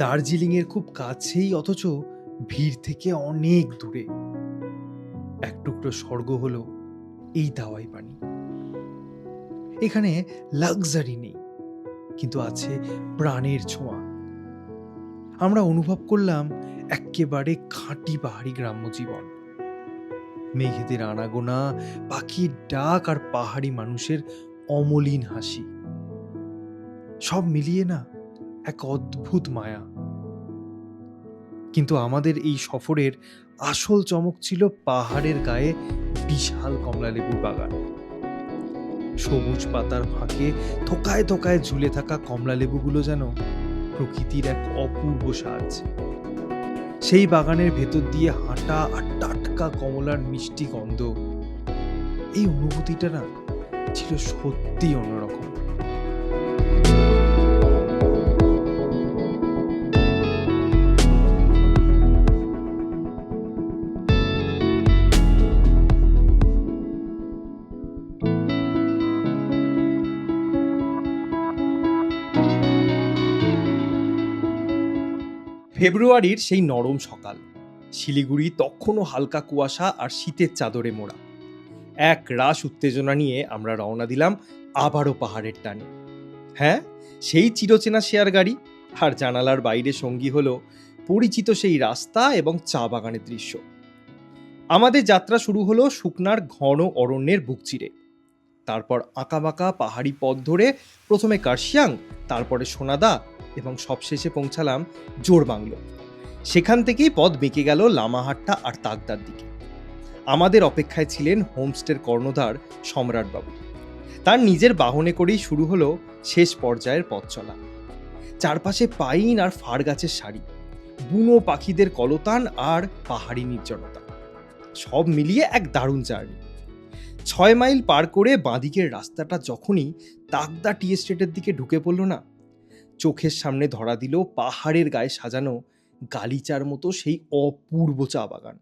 দার্জিলিংয়ের খুব কাছেই, অথচ ভিড় থেকে অনেক দূরে। এক টুকরো স্বর্গ হলো এই দাওয়াই পানি। এখানে লাক্সারি নেই, কিন্তু আছে প্রাণের ছোঁয়া। আমরা অনুভব করলাম এক্কেবারে খাঁটি পাহাড়ি গ্রাম্য জীবন। মেঘেদের আনাগোনা, পাখির ডাক আর পাহাড়ি মানুষের অমলিন হাসি, সব মিলিয়ে না এক অদ্ভুত মায়া। কিন্তু আমাদের এই সফরের আসল চমক ছিল পাহাড়ের গায়ে বিশাল কমলালেবুর বাগান। সবুজ পাতার ফাঁকে থোকায় থোকায় ঝুলে থাকা কমলালেবুগুলো যেন প্রকৃতির এক অপূর্ব সাজ। সেই বাগানের ভেতর দিয়ে হাঁটা আর টাটকা কমলার মিষ্টি গন্ধ, এই অনুভূতিটা না ছিল সত্যি অন্যরকম। ফেব্রুয়ারির সেই নরম সকাল, শিলিগুড়ি তখনও হালকা কুয়াশা আর শীতের চাদরে মোড়া। এক রাশ উত্তেজনা নিয়ে আমরা রওনা দিলাম আবারও পাহাড়ের টানে। হ্যাঁ, সেই চিরচেনা শেয়ার গাড়ি, আর জানালার বাইরে সঙ্গী হলো পরিচিত সেই রাস্তা এবং চা বাগানের দৃশ্য। আমাদের যাত্রা শুরু হলো শুকনার ঘন অরণ্যের বুক চিরে। তারপর আঁকাবাঁকা পাহাড়ি পথ ধরে প্রথমে কার্শিয়াং, তারপরে সোনাদা এবং সবশেষে পৌঁছালাম জোরবাংলো। সেখান থেকেই পথ বেঁকে গেল লামাহাট্টা আর তাকদার দিকে। আমাদের অপেক্ষায় ছিলেন হোমস্টের কর্ণধার সম্রাটবাবু। তার নিজের বাহনে করেই শুরু হলো শেষ পর্যায়ের পথ চলা। চারপাশে পাইন আর ফার গাছের সারি, বুনো পাখিদের কলতান আর পাহাড়ি নির্জনতা, সব মিলিয়ে এক দারুণ জার্নি। 6 মাইল পার করে বাঁদিকের রাস্তাটা যখনই তাকদা টি এস্টেটের দিকে ঢুকে পড়ল না, চোখের সামনে ধরা দিল পাহাড়ের গায়ে সাজানো গালিচার মতো সেই অপূর্ব চা বাগান।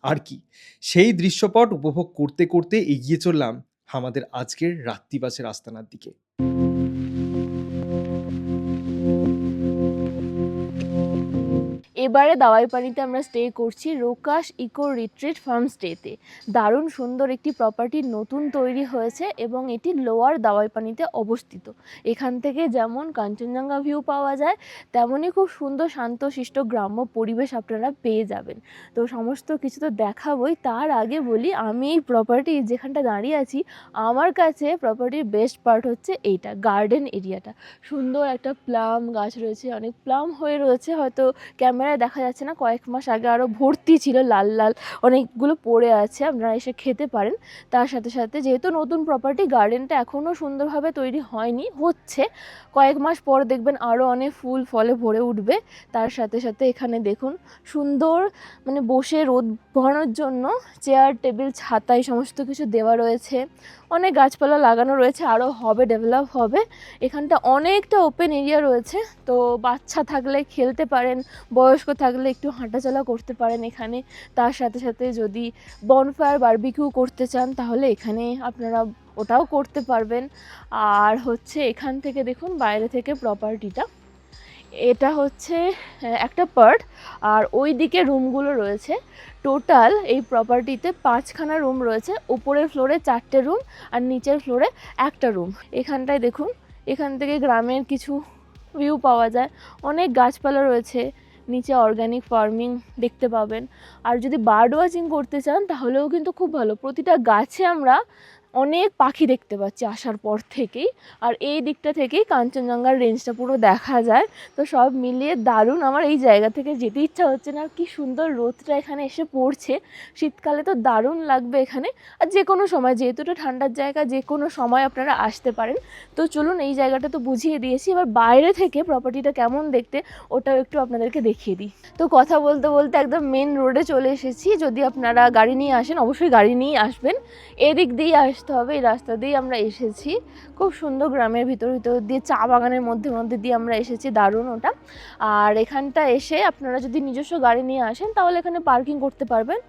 আর কি, সেই দৃশ্যপট উপভোগ করতে করতে এগিয়ে চললাম আমাদের আজকের রাত্রিবাসের আস্তানার দিকে। এবারে দাওয়াইপানিতে আমরা স্টে করছি রোকাশ ইকো রিট্রিট ফার্ম স্টেতে। দারুণ সুন্দর একটি প্রপার্টি নতুন তৈরি হয়েছে এবং এটি লোয়ার দাওয়াইপানিতে অবস্থিত। এখান থেকে যেমন কাঞ্চনজঙ্ঘা ভিউ পাওয়া যায়, তেমনই খুব সুন্দর শান্তশিষ্ট গ্রাম্য পরিবেশ আপনারা পেয়ে যাবেন। তো সমস্ত কিছু তো দেখাবই, তার আগে বলি আমি এই প্রপার্টি যেখানটা দাঁড়িয়ে আছি, আমার কাছে প্রপার্টির বেস্ট পার্ট হচ্ছে এইটা গার্ডেন এরিয়াটা। সুন্দর একটা প্লাম গাছ রয়েছে, অনেক প্লাম হয়ে রয়েছে, হয়তো ক্যামেরায় দেখা যাচ্ছে না, কয়েক মাস আগে আরও ভর্তি ছিল, লাল লাল অনেকগুলো পড়ে আছে, আপনারা এসে খেতে পারেন। তার সাথে সাথে যেহেতু নতুন প্রপার্টি, গার্ডেনটা এখনও সুন্দরভাবে তৈরি হয়নি, হচ্ছে, কয়েক মাস পর দেখবেন আরও অনেক ফুল ফলে ভরে উঠবে। তার সাথে সাথে এখানে দেখুন সুন্দর মানে বসে রোদ পোহানোর জন্য চেয়ার টেবিল ছাতা এই সমস্ত কিছু দেওয়া রয়েছে, অনেক গাছপালা লাগানো রয়েছে, আরও হবে, ডেভেলপ হবে। এখানটা অনেকটা ওপেন এরিয়া রয়েছে, তো বাচ্চা থাকলে খেলতে পারেন, বয়স্ক থাকলে একটু হাঁটাচলা করতে পারেন এখানে। তার সাথে সাথে যদি বনফায়ার বারবিকিউ করতে চান তাহলে এখানে আপনারা ওটাও করতে পারবেন। আর হচ্ছে এখান থেকে দেখুন বাইরে থেকে প্রপার্টিটা, এটা হচ্ছে একটা পার্ট, আর ওই দিকে রুমগুলো রয়েছে। টোটাল এই প্রপার্টিতে 5খানা রুম রয়েছে, উপরের ফ্লোরে 4টে রুম আর নিচের ফ্লোরে একটা রুম। এখানটায় দেখুন, এখান থেকে গ্রামের কিছু ভিউ পাওয়া যায়, অনেক গাছপালা রয়েছে, নিচে অর্গানিক ফার্মিং দেখতে পাবেন। আর যদি বার্ড ওয়াচিং করতে চান তাহলেও কিন্তু খুব ভালো, প্রতিটা গাছে আমরা অনেক পাখি দেখতে পাচ্ছি আসার পর থেকেই। আর এই দিকটা থেকেই কাঞ্চনজঙ্ঘার রেঞ্জটা পুরো দেখা যায়। তো সব মিলিয়ে দারুণ, আমার এই জায়গা থেকে যেতে ইচ্ছা হচ্ছে না। আর কি সুন্দর রোদটা এখানে এসে পড়ছে, শীতকালে তো দারুণ লাগবে এখানে। আর যে কোনো সময়, যেহেতু এটা ঠান্ডার জায়গা, যে কোনো সময় আপনারা আসতে পারেন। তো চলুন, এই জায়গাটা তো বুঝিয়ে দিয়েছি, এবার বাইরে থেকে প্রপার্টিটা কেমন দেখতে ওটাও একটু আপনাদেরকে দেখিয়ে দিই। তো কথা বলতে বলতে একদম মেন রোডে চলে এসেছি। যদি আপনারা গাড়ি নিয়ে আসেন, অবশ্যই গাড়ি নিয়ে আসবেন, এদিক দিয়ে আসতে হবে, এই রাস্তা দিয়ে আমরা এসেছি। খুব সুন্দর গ্রামের ভিতর ভিতর দিয়ে, চা বাগানের মধ্যে মধ্যে দিয়ে আমরা এসেছি, দারুণ ওটা। আর এখানটা এসে আপনারা যদি নিজস্ব গাড়ি নিয়ে আসেন তাহলে এখানে পার্কিং করতে পারবেন।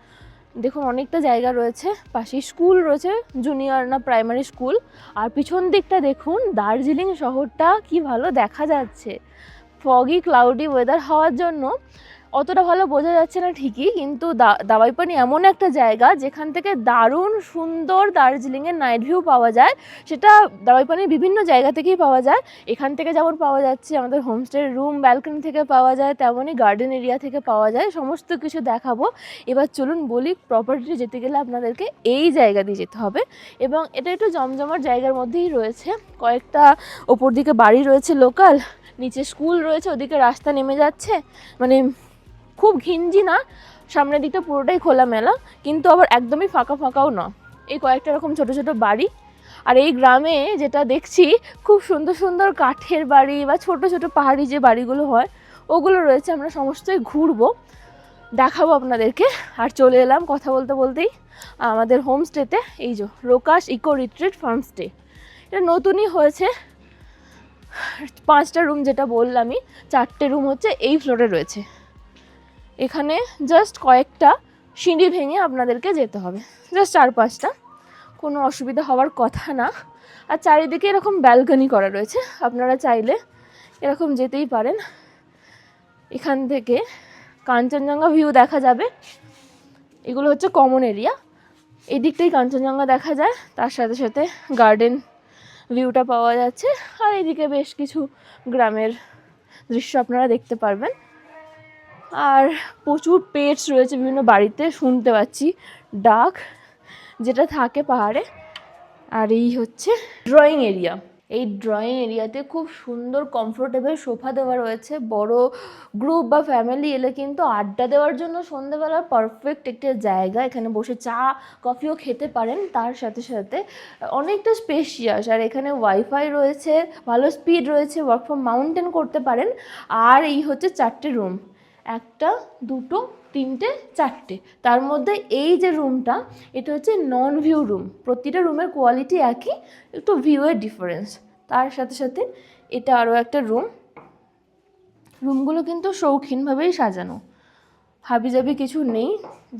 দেখুন অনেকটা জায়গা রয়েছে, পাশে স্কুল রয়েছে, জুনিয়র না প্রাইমারি স্কুল। আর পিছন দিকটা দেখুন, দার্জিলিং শহরটা কি ভালো দেখা যাচ্ছে, ফগি ক্লাউডি ওয়েদার হওয়ার জন্য অতটা ভালো বোঝা যাচ্ছে না ঠিকই, কিন্তু দাবাইপানি এমন একটা জায়গা যেখান থেকে দারুণ সুন্দর দার্জিলিংয়ের নাইট ভিউ পাওয়া যায়। সেটা দাবাইপানির বিভিন্ন জায়গা থেকেই পাওয়া যায়। এখান থেকে যেমন পাওয়া যাচ্ছে আমাদের হোমস্টের রুম ব্যালকনি থেকে পাওয়া যায়, তেমনই গার্ডেন এরিয়া থেকে পাওয়া যায়। সমস্ত কিছু দেখাবো। এবার চলুন বলি, প্রপার্টিতে যেতে গেলে আপনাদেরকে এই জায়গা দিয়ে যেতে হবে, এবং এটা একটু জমজমাট জায়গার মধ্যেই রয়েছে। কয়েকটা ওপর দিকে বাড়ি রয়েছে লোকাল, নিচে স্কুল রয়েছে, ওদিকে রাস্তা নেমে যাচ্ছে, মানে খুব ঘিঞ্জি না, সামনের দিকটা পুরোটাই খোলামেলা, কিন্তু আবার একদমই ফাঁকা ফাঁকাও না। এই কয়েকটা এরকম ছোট ছোট বাড়ি। আর এই গ্রামে যেটা দেখছি খুব সুন্দর সুন্দর কাঠের বাড়ি বা ছোট ছোট পাহাড়ি যে বাড়িগুলো হয় ওগুলো রয়েছে। আমরা সমস্তই ঘুরবো, দেখাবো আপনাদেরকে। আর চলে এলাম কথা বলতে বলতেই আমাদের হোমস্টেতে। এই যে রোকাশ ইকো রিট্রিট ফার্ম স্টে, এটা নতুনই হয়েছে। 5টা রুম যেটা বললামই, 4টে রুম হচ্ছে এই ফ্লোরে রয়েছে। এখানে জাস্ট কয়েকটা সিঁড়ি ভেঙে আপনাদেরকে যেতে হবে, জাস্ট 4-5টা, কোনো অসুবিধা হওয়ার কথা না। আর চারিদিকে এরকম ব্যালকনি করা রয়েছে, আপনারা চাইলে এরকম যেতেই পারেন। এখান থেকে কাঞ্চনজঙ্ঘা ভিউ দেখা যাবে। এগুলো হচ্ছে কমন এরিয়া, এই দিকটাই কাঞ্চনজঙ্ঘা দেখা যায়, তার সাথে সাথে গার্ডেন ভিউটা পাওয়া যাচ্ছে। আর এইদিকে বেশ কিছু গ্রামের দৃশ্য আপনারা দেখতে পারবেন। আর প্রচুর পেটস রয়েছে বিভিন্ন বাড়িতে, শুনতে পাচ্ছি ডাক যেটা থাকে পাহাড়ে। আর এই হচ্ছে ড্রয়িং এরিয়া। এই ড্রয়িং এরিয়াতে খুব সুন্দর কমফোর্টেবল সোফা দেওয়া রয়েছে। বড় গ্রুপ বা ফ্যামিলি এলে কিন্তু আড্ডা দেওয়ার জন্য সন্ধ্যেবেলার পারফেক্ট একটা জায়গা। এখানে বসে চা কফিও খেতে পারেন, তার সাথে সাথে অনেকটা স্পেশিয়াস। আর এখানে ওয়াইফাই রয়েছে, ভালো স্পিড রয়েছে, ওয়ার্ক ফ্রম মাউন্টেন করতে পারেন। আর এই হচ্ছে 4টে রুম, 1, 2, 3, 4টে। তার মধ্যে এই যে রুমটা, এটা হচ্ছে নন ভিউ রুম। প্রতিটা রুমের কোয়ালিটি একই, একটু ভিউয়ের ডিফারেন্স। তার সাথে সাথে এটা আরও একটা রুম। রুমগুলো কিন্তু শৌখিনভাবেই সাজানো, হাবিজাবি কিছু নেই,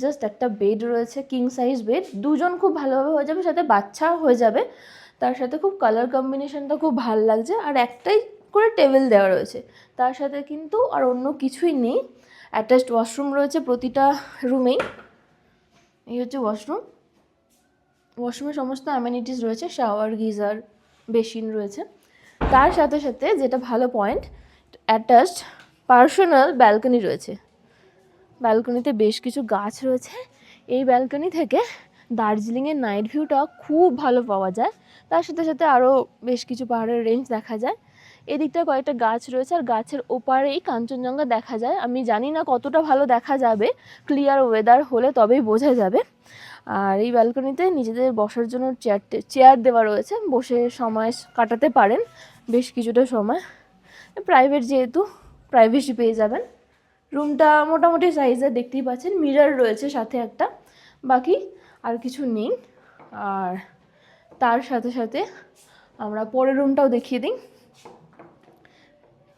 জাস্ট একটা বেড রয়েছে, কিং সাইজ বেড। 2জন খুব ভালোভাবে হয়ে যাবে, সাথে বাচ্চা হয়ে যাবে। তার সাথে খুব কালার কম্বিনেশনটা খুব ভালো লাগছে। আর একটাই করে টেবিল দেওয়া রয়েছে, তার সাথে কিন্তু আর অন্য কিছুই নেই। অ্যাটাচড ওয়াশরুম রয়েছে প্রতিটা রুমেই। এই হচ্ছে ওয়াশরুম। ওয়াশরুমে সমস্ত অ্যামেনিটিস রয়েছে, শাওয়ার, গিজার, বেসিন রয়েছে। তার সাথে সাথে যেটা ভালো পয়েন্ট, অ্যাটাচড পার্সোনাল ব্যালকনি রয়েছে। ব্যালকনিতে বেশ কিছু গাছ রয়েছে। এই ব্যালকনি থেকে দার্জিলিংয়ের নাইট ভিউটা খুব ভালো পাওয়া যায়। তার সাথে সাথে আরও বেশ কিছু পাহাড়ের রেঞ্জ দেখা যায়। এদিকটা কয়েকটা গাছ রয়েছে, আর গাছের ওপারেই কাঞ্চনজঙ্ঘা দেখা যায়। আমি জানি না কতটা ভালো দেখা যাবে, ক্লিয়ার ওয়েদার হলে তবেই বোঝা যাবে। আর এই ব্যালকনিতে নিজেদের বসার জন্য চেয়ার দেওয়া রয়েছে, বসে সময় কাটাতে পারেন বেশ কিছুটা সময়। প্রাইভেট যেহেতু, প্রাইভেসি পেয়ে যাবেন। রুমটা মোটামুটি সাইজের, দেখতেই পাচ্ছেন। মিরর রয়েছে সাথে একটা, বাকি আর কিছু নেই। আর তার সাথে সাথে আমরা পরের রুমটাও দেখিয়ে দিই।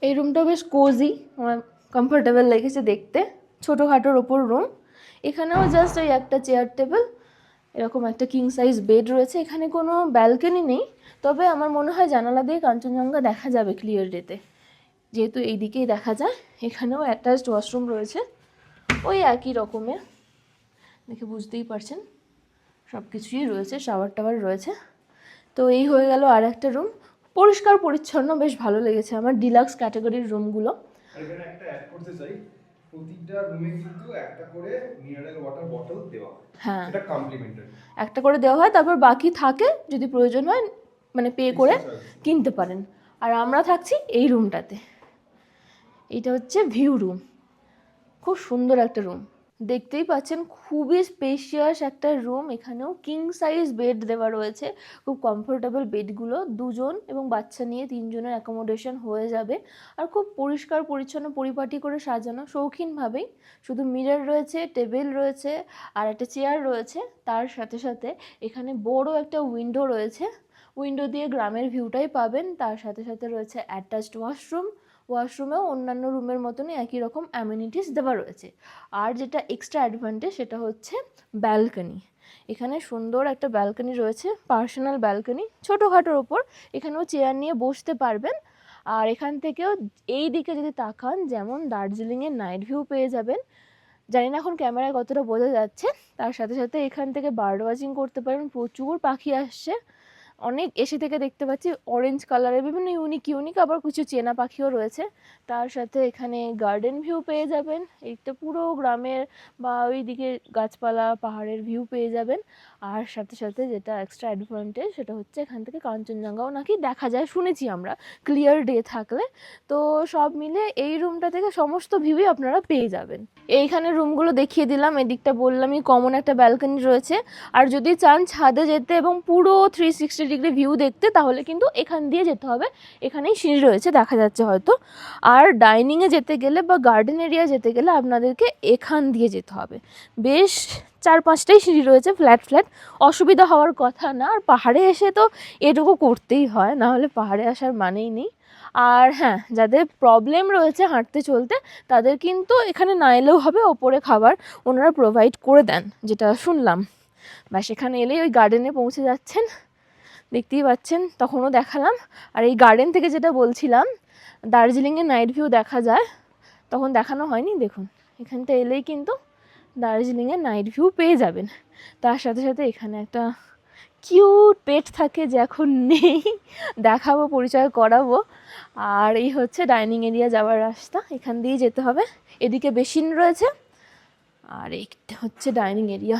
এই রুমটাও বেশ কোজি, আমার কমফোর্টেবল লেগেছে দেখতে। ছোটোখাটোর ওপর রুম। এখানেও জাস্ট ওই একটা চেয়ার টেবিল, এরকম একটা কিং সাইজ বেড রয়েছে। এখানে কোনো ব্যালকনি নেই, তবে আমার মনে হয় জানালা দিয়ে কাঞ্চনজঙ্ঘা দেখা যাবে ক্লিয়ার ডেতে, যেহেতু এই দিকেই দেখা যায়। এখানেও অ্যাটাচড ওয়াশরুম রয়েছে, ওই একই রকমের, দেখে বুঝতেই পারছেন সব কিছুই রয়েছে, শাওয়ার টাওয়ার রয়েছে। তো এই হয়ে গেল আর একটা রুম, পরিষ্কার পরিচ্ছন্ন, বেশ ভালো লেগেছে আমার ডিলাক্স ক্যাটাগরির রুমগুলো। এখানে একটা অ্যাড করতে চাই, প্রতিটা রুমে কিন্তু একটা করে মিনারেল ওয়াটার বটল দেওয়া হয়। হ্যাঁ, এটা কমপ্লিমেন্টারি, একটা করে দেওয়া হয়, তারপর বাকি থাকে যদি প্রয়োজন হয় মানে পে করে কিনতে পারেন। আর আমরা থাকছি এই রুমটাতে। এটা হচ্ছে ভিউ রুম, খুব সুন্দর একটা রুম, দেখতেই পাচ্ছেন খুবই স্পেশিয়াস একটা রুম। এখানেও কিং সাইজ বেড দেওয়া রয়েছে, খুব কমফোর্টেবল বেডগুলো। 2জন এবং বাচ্চা নিয়ে 3জনের অ্যাকোমোডেশন হয়ে যাবে। আর খুব পরিষ্কার পরিচ্ছন্ন, পরিপাটি করে সাজানো, শৌখিনভাবেই। শুধু মিরর রয়েছে, টেবিল রয়েছে, আর একটা চেয়ার রয়েছে। তার সাথে সাথে এখানে বড় একটা উইন্ডো রয়েছে, উইন্ডো দিয়ে গ্রামের ভিউটাই পাবেন। তার সাথে সাথে রয়েছে অ্যাটাচড ওয়াশরুম। ওয়াশরুমেও অন্যান্য রুমের মতনই একই রকম অ্যামিনিটিস দেওয়া রয়েছে। আর যেটা এক্সট্রা অ্যাডভান্টেজ সেটা হচ্ছে ব্যালকনি। এখানে সুন্দর একটা ব্যালকনি রয়েছে, পার্সোনাল ব্যালকনি, ছোটোখাটোর ওপর। এখানেও চেয়ার নিয়ে বসতে পারবেন। আর এখান থেকেও এই দিকে যদি তাকান যেমন দার্জিলিংয়ের নাইট ভিউ পেয়ে যাবেন। জানি না এখন ক্যামেরায় কতটা বোঝা যাচ্ছে। তার সাথে সাথে এখান থেকে বার্ড ওয়াচিং করতে পারেন, প্রচুর পাখি আসছে, অনেক এসে থেকে দেখতে পাচ্ছি অরেঞ্জ কালারের বিভিন্ন ইউনিক আবার কিছু চেনা পাখিও রয়েছে। তার সাথে এখানে গার্ডেন ভিউ পেয়ে যাবেন, এইটা পুরো গ্রামের বা ওই দিকে গাছপালা পাহাড়ের ভিউ পেয়ে যাবেন। আর সাথে সাথে যেটা এক্সট্রা অ্যাডভান্টেজ সেটা হচ্ছে এখান থেকে কাঞ্চনজঙ্ঘাও নাকি দেখা যায় শুনেছি আমরা, ক্লিয়ার ডে থাকলে। তো সব মিলে এই রুমটা থেকে সমস্ত ভিউই আপনারা পেয়ে যাবেন। এইখানে রুমগুলো দেখিয়ে দিলাম, এদিকটা বললামই কমন একটা ব্যালকনি রয়েছে। আর যদি চান ছাদে যেতে এবং পুরো 360 ডিগ্রি ভিউ দেখতে তাহলে কিন্তু এখান দিয়ে যেতে হবে, এখানেই সিঁড়ি রয়েছে দেখা যাচ্ছে হয়তো। আর ডাইনিংয়ে যেতে গেলে বা গার্ডেন এরিয়া যেতে গেলে আপনাদেরকে এখান দিয়ে যেতে হবে। বেশ 4-5টাই সিঁড়ি রয়েছে, ফ্ল্যাট, অসুবিধা হওয়ার কথা না। আর পাহাড়ে এসে তো এটুকু করতেই হয়, না হলে পাহাড়ে আসার মানেই নেই। আর হ্যাঁ, যাদের প্রবলেম রয়েছে হাঁটতে চলতে তাদের কিন্তু এখানে না এলেও হবে, ওপরে খাবার ওনারা প্রোভাইড করে দেন যেটা শুনলাম। বা সেখানে এলেই ওই গার্ডেনে পৌঁছে যাচ্ছেন, দেখতেই পাচ্ছেন, তখনও দেখালাম। আর এই গার্ডেন থেকে যেটা বলছিলাম দার্জিলিংয়ের নাইট ভিউ দেখা যায়, তখন দেখানো হয়নি। দেখুন এখানটা এলেই কিন্তু দার্জিলিংয়ের নাইট ভিউ পেয়ে যাবেন। তার সাথে সাথে এখানে একটা কিউট পেট থাকে যে এখন নেই, দেখাবো, পরিচয় করাবো। আর এই হচ্ছে ডাইনিং এরিয়া যাওয়ার রাস্তা, এখান দিয়েই যেতে হবে। এদিকে বেসিন রয়েছে আর এইটা হচ্ছে ডাইনিং এরিয়া।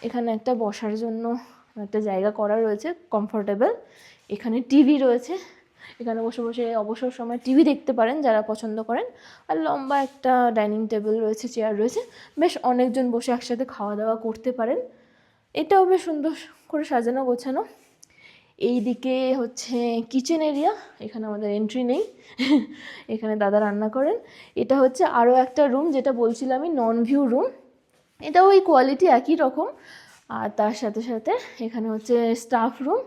এখানে একটা বসার জন্য একটা জায়গা করা রয়েছে কমফোর্টেবল। এখানে টিভি রয়েছে, এখানে বসে বসে অবসর সময় টিভি দেখতে পারেন যারা পছন্দ করেন। আর লম্বা একটা ডাইনিং টেবিল রয়েছে, চেয়ার রয়েছে, বেশ অনেকজন বসে একসাথে খাওয়া দাওয়া করতে পারেন। এটাও বেশ সুন্দর করে সাজানো গোছানো। এই দিকে হচ্ছে কিচেন এরিয়া, এখানে আমাদের এন্ট্রি নেই, এখানে দাদা রান্না করেন। এটা হচ্ছে আরও একটা রুম যেটা বলছিলামই, নন ভিউ রুম। এটাও ওই কোয়ালিটি একই রকম। আর তার সাথে সাথে এখানে হচ্ছে স্টাফ রুম,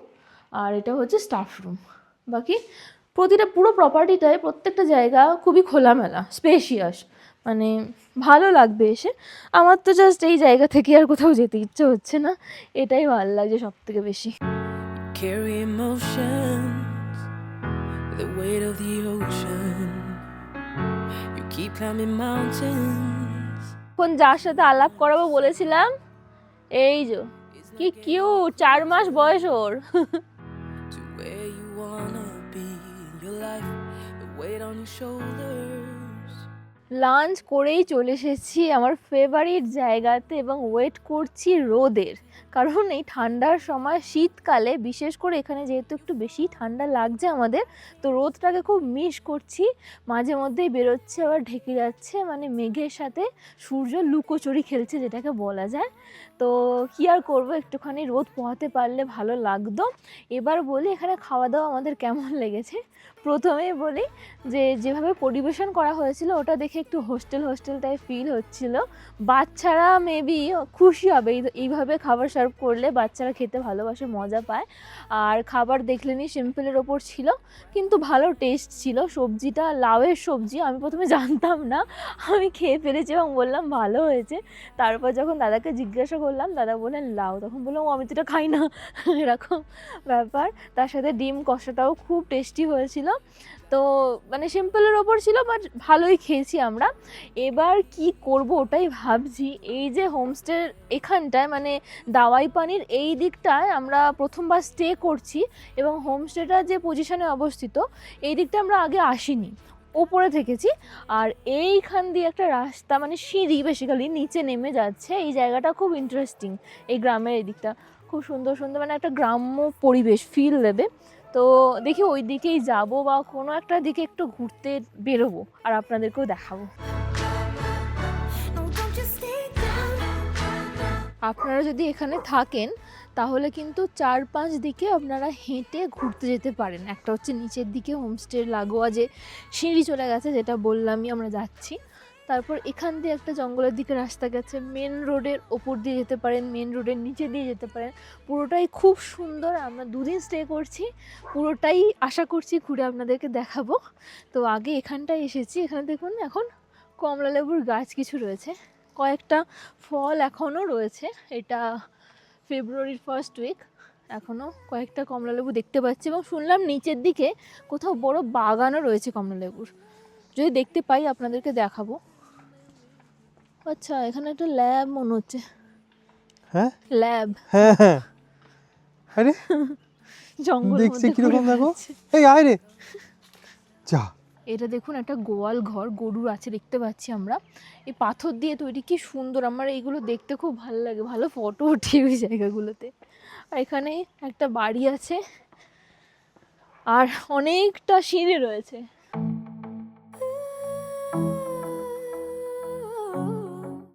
আর এটা হচ্ছে স্টাফ রুম। বাকি প্রতিটা পুরো প্রপার্টিটায় প্রত্যেকটা জায়গা খুবই খোলামেলা, স্পেশিয়াস, মানে ভালো লাগবে এসে। আমার তো জাস্ট এই জায়গা থেকে আর কোথাও যেতে ইচ্ছে হচ্ছে না, এটাই ভালো লাগছে সব থেকে বেশি। Carry emotions, the weight of the ocean. You keep climbing mountains. এখন যার সাথে আলাপ করাবো বলেছিলাম, এই যে কি কিউট, 4 মাস বয়স ওর। To where you wanna be in your life, the weight on your shoulders. Lunch করেই চলে এসেছি আমার ফেভারিট জায়গাতে এবং ওয়েট করছি রোদের, কারণ এই ঠান্ডার সময় শীতকালে বিশেষ করে এখানে যেহেতু একটু বেশি ঠান্ডা লাগছে আমাদের, তো রোদটাকে খুব মিস করছি। মাঝে মধ্যেই বেরোচ্ছে আবার ঢেকে যাচ্ছে, মানে মেঘের সাথে সূর্য লুকোচুরি খেলছে যেটাকে বলা যায়। তো কী আর করবো, একটুখানি রোদ পোহাতে পারলে ভালো লাগতো। এবার বলি এখানে খাওয়া দাওয়া আমাদের কেমন লেগেছে। প্রথমেই বলি যে যেভাবে পরিবেশন করা হয়েছিল ওটা দেখে একটু হোস্টেল টাইপ ফিল হচ্ছিল। বাচ্চারা মেবি খুশি হবে, এইভাবে খাবার সার্ভ করলে বাচ্চারা খেতে ভালোবাসে, মজা পায়। আর খাবার দেখলেনি সিম্পলের ওপর ছিল, কিন্তু ভালো টেস্ট ছিল। সবজিটা লাউয়ের সবজি, আমি প্রথমে জানতাম না, আমি খেয়ে ফেলেছি এবং বললাম ভালো হয়েছে। তারপর যখন দাদাকে জিজ্ঞাসা করলাম, দাদা বললেন লাউ, তখন বললাম আমি তো এটা খাই না, এরকম ব্যাপার। তার সাথে ডিম কষাটাও খুব টেস্টি হয়েছিল। তো মানে সিম্পলের ওপর ছিল, বাট ভালোই খেয়েছি আমরা। এবার কি করব ওটাই ভাবছি। এই যে হোমস্টের এখানটায় মানে দাওয়াই পানির এই দিকটায় আমরা প্রথমবার স্টে করছি, এবং হোমস্টেটা যে পজিশনে অবস্থিত এই দিকটা আমরা আগে আসিনি, ওপরে থেকেছি। আর এইখান দিয়ে একটা রাস্তা, মানে সিঁড়ি বেসিক্যালি নিচে নেমে যাচ্ছে। এই জায়গাটা খুব ইন্টারেস্টিং, এই গ্রামের এই দিকটা খুব সুন্দর, মানে একটা গ্রাম্য পরিবেশ ফিল দেবে। তো দেখি ওই দিকেই যাবো বা কোনো একটা দিকে একটু ঘুরতে বেরোবো আর আপনাদেরকেও দেখাবো। আপনারা যদি এখানে থাকেন তাহলে কিন্তু 4-5 দিকে আপনারা হেঁটে ঘুরতে যেতে পারেন। একটা হচ্ছে নিচের দিকে হোমস্টের লাগোয়া যে সিঁড়ি চলে গেছে, যেটা বললামই আমরা যাচ্ছি। তারপর এখান দিয়ে একটা জঙ্গলের দিকে রাস্তা গেছে, মেন রোডের ওপর দিয়ে যেতে পারেন, মেন রোডের নিচে দিয়ে যেতে পারেন। পুরোটাই খুব সুন্দর। আমরা 2 দিন স্টে করছি, পুরোটাই আশা করছি ঘুরে আপনাদেরকে দেখাবো। তো আগে এখানটায় এসেছি, এখানে দেখুন এখন কমলা লেবুর গাছ কিছু রয়েছে, কয়েকটা ফল এখনও রয়েছে। এটা ফেব্রুয়ারির ফার্স্ট উইক, এখনো কয়েকটা কমলালেবু দেখতে পাচ্ছি এবং শুনলাম নিচের দিকে কোথাও বড় বাগানও রয়েছে কমলালেবুর। যদি দেখতে পাই আপনাদেরকে দেখাবো। আচ্ছা, এখানে একটা ল্যাব মনে হচ্ছে। হ্যাঁ ল্যাব হ্যাঁ হ্যাঁ, আরে জঙ্গল দেখছি কিরকম দেখো, এই আয় রে যা। এটা দেখুন একটা গোয়াল ঘর, গরু আছে দেখতে পাচ্ছি আমরা। এই পাথর দিয়ে তৈরি, কি সুন্দর। আমার এইগুলো দেখতে খুব ভালো লাগে, ভালো ফটো ওঠে ওই জায়গাগুলোতে। আর এখানে একটা বাড়ি আছে আর অনেকটা সিঁড়ি রয়েছে।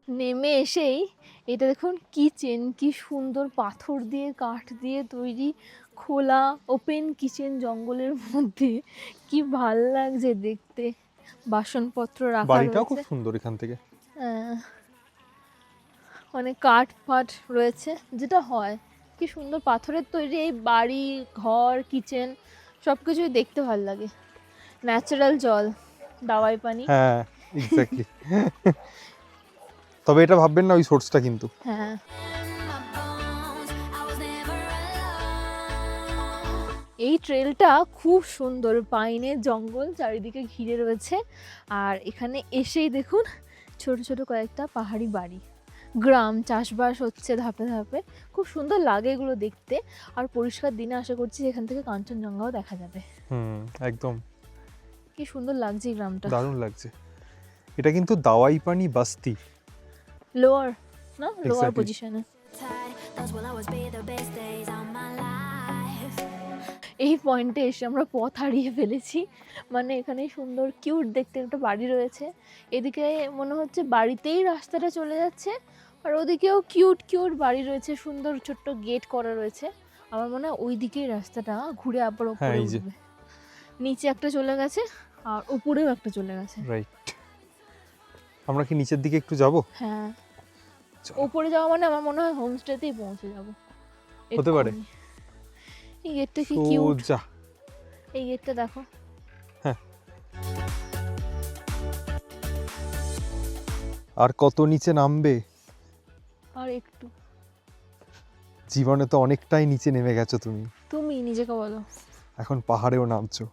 নেমে এসেই এটা দেখুন কিচেন, কি সুন্দর পাথর দিয়ে কাঠ দিয়ে তৈরি, খোলা ওপেন কিচেন জঙ্গলের মধ্যে। কি ভাল লাগছে দেখতে, বাসনপত্র রাখা বাড়িটাও খুব রয়েছে। সুন্দর এখান থেকে। অনেক কাঠ ফাট রয়েছে, যেটা হয়। কি সুন্দর পাথরের তৈরি এই বাড়ি, ঘর, কিচেন সব কিছুই দেখতে ভাল লাগে। ন্যাচারাল জল, দাওয়াই পানি। হ্যাঁ এক্স্যাক্টলি। তবে এটা ভাববেন না ওই সোর্সটা কিন্তু। হ্যাঁ, এই ট্রেলটা খুব সুন্দর, পাইনের জঙ্গল চারিদিকে ঘিরে রয়েছে। আর এখানে এসেই দেখুন ছোট ছোট কয়েকটা পাহাড়ি বাড়ি, গ্রাম, চাষবাস হচ্ছে ধাপে ধাপে। খুব সুন্দর লাগে এগুলো দেখতে। আর পরিষ্কার দিনে আশা করছি এখান থেকে কাঞ্চনজঙ্ঘাও দেখা যাবে। একদম কি সুন্দর লাগছে এই গ্রামটা। দারুণ লাগছে। এটা কিন্তু দাওয়াই পানি বস্তি, লোয়ার না, লোয়ার Exactly. পজিশনে। Those will always be the best days of my life. এই পয়েন্টে এসে আমরা পথ হারিয়ে ফেলেছি। মানে এখানে সুন্দর কিউট দেখতে একটা বাড়ি রয়েছে, এদিকে মনে হচ্ছে বাড়িতেই রাস্তাটা চলে যাচ্ছে, আর ওদিকেও কিউট কিউট বাড়ি রয়েছে, সুন্দর ছোট্ট গেট করা রয়েছে। আমার মনে হয় ওই দিকেই রাস্তাটা ঘুরে আবার হ্যাঁ, উপরে এই যে। উঠবে। নিচে একটা চলে গেছে আর উপরেও একটা চলে গেছে। রাইট। আমরা কি নিচের দিকে একটু যাব? হ্যাঁ, চলো। উপরে যাওয়া মানে আমার মনে হয় হোমস্টেতেই পৌঁছে যাব। হতে পারে। এক্ষুনি। এই গেটটা কি কিউট, সোজা। এই গেটটা দেখো। আর কত নিচে নামবে? আর একটু। জীবনে তো অনেকটাই নিচে নেমে গেছো তুমি, তুমি নিজেকে বলো। এখন পাহাড়েও নামছো।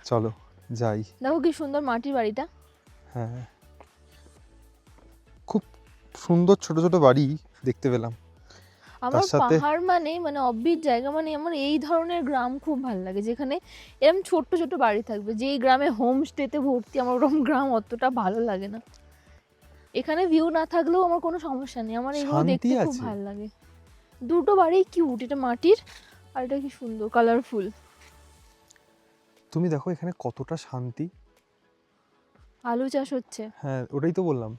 চলো যাই। দেখো কি সুন্দর মাটির বাড়িটা। হ্যাঁ, খুব সুন্দর ছোট ছোট বাড়ি দেখতে পেলাম। আমার সাথে- পাহাড় মানে অব্বিট জায়গা, মানে আমার এই ধরনের গ্রাম খুব ভালো লাগে, যেখানে এরকম ছোট্ট ছোট্ট বাড়ি থাকবে। যেই গ্রামে হোমস্টেতে ভর্তি, আমার ওরকম গ্রাম অতটা ভালো লাগে না। এখানে ভিউ না থাকলেও আমার কোনো সমস্যা নেই, আমার এগুলো শান্তি দেখতে খুব আছে। ভালো লাগে। দুটো বাড়ি কিউট, এটা মাটির আর এটা কি সুন্দর কালারফুল। তুমি দেখো এখানে কতটা শান্তি। আলু চাষ হচ্ছে। হ্যাঁ ওটাই তো বললাম,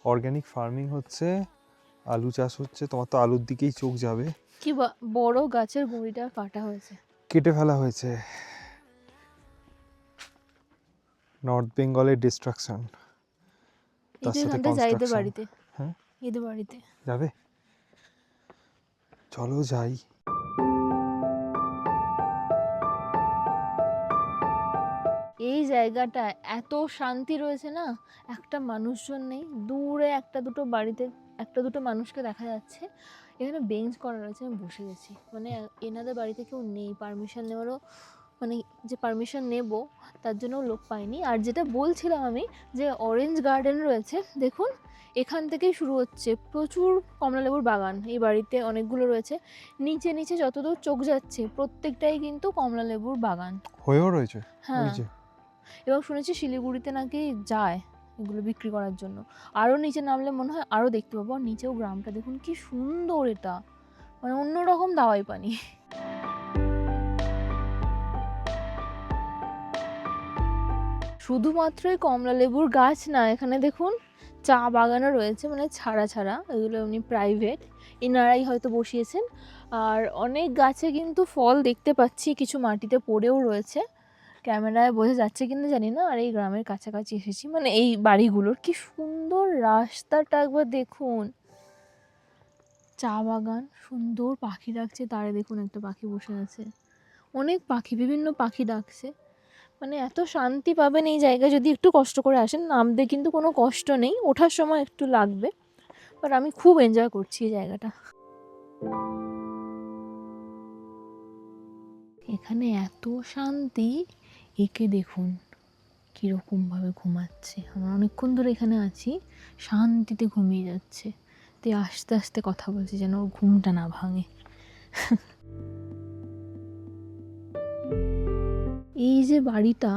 অর্গানিক ফার্মিং হচ্ছে, আলু চাষ হচ্ছে। তোমার তো আলুর দিকেই চোখ যাবে। কি বড় গাছের গুঁড়িটা কাটা হয়েছে, কেটে ফেলা হয়েছে। নর্থ বেঙ্গলের ডিস্ট্রাকশন। এই তার যে সাথে এখানটা যাই এদের construction। বাড়িতে। হ্যাঁ। এদের বাড়িতে যাবে? চলো যাই। এই জায়গাটা এত শান্তি রয়েছে না, একটা মানুষজন নেই, দূরে একটা দুটো বাড়িতে একটা দুটো মানুষকে দেখা যাচ্ছে। এখানে বেঞ্চ করা রয়েছে, আমি বসে গেছি। মানে এনাদের বাড়িতে কেউ নেই, পারমিশন নেওয়ারও মানে যে পারমিশন নেব তার জন্য লোক পাইনি। আর যেটা বলছিলাম আমি, যে অরেঞ্জ গার্ডেন রয়েছে দেখুন, এখান থেকেই শুরু হচ্ছে প্রচুর কমলালেবুর বাগান। এই বাড়িতে অনেকগুলো রয়েছে, নিচে নিচে যতদূর চোখ যাচ্ছে প্রত্যেকটাই কিন্তু কমলালেবুর বাগান। হয়েও রয়েছে। হ্যাঁ, ওই যে। এবং শুনেছি শিলিগুড়িতে নাকি যায় এগুলো বিক্রি করার জন্য। আরও নিচে নামলে মনে হয় আরও দেখতে পাবো। আর নিচেও গ্রামটা দেখুন কি সুন্দর, এটা মানে অন্যরকম দাওয়াই পানি। শুধুমাত্রই কমলা লেবুর গাছ না, এখানে দেখুন চা বাগানও রয়েছে, মানে ছাড়া ছাড়া, এগুলো এমনি প্রাইভেট, এনারাই হয়তো বসিয়েছেন। আর অনেক গাছে কিন্তু ফল দেখতে পাচ্ছি, কিছু মাটিতে পড়েও রয়েছে, ক্যামেরায় বোঝা যাচ্ছে কিনা জানি না। আর এই গ্রামের কাছাকাছি এসেছি, মানে এই বাড়িগুলোর কি সুন্দর রাস্তাটা একবার দেখুন, চা বাগান, সুন্দর পাখি ডাকছে, তারে দেখুন একটা পাখি বসে আছে, অনেক পাখি, বিভিন্ন পাখি ডাকছে। মানে এত শান্তি পাবেন এই জায়গায় যদি একটু কষ্ট করে আসেন। নামতে কিন্তু কোনো কষ্ট নেই, ওঠার সময় একটু লাগবে, বাট আমি খুব এনজয় করছি এই জায়গাটা। এখানে এত শান্তি, একে দেখুন কীরকমভাবে ঘুমাচ্ছে। আমরা অনেকক্ষণ ধরে এখানে আছি, শান্তিতে ঘুমিয়ে যাচ্ছে। তে আস্তে আস্তে কথা বলছি যেন ওর ঘুমটা না ভাঙে। এই যে বাড়িটা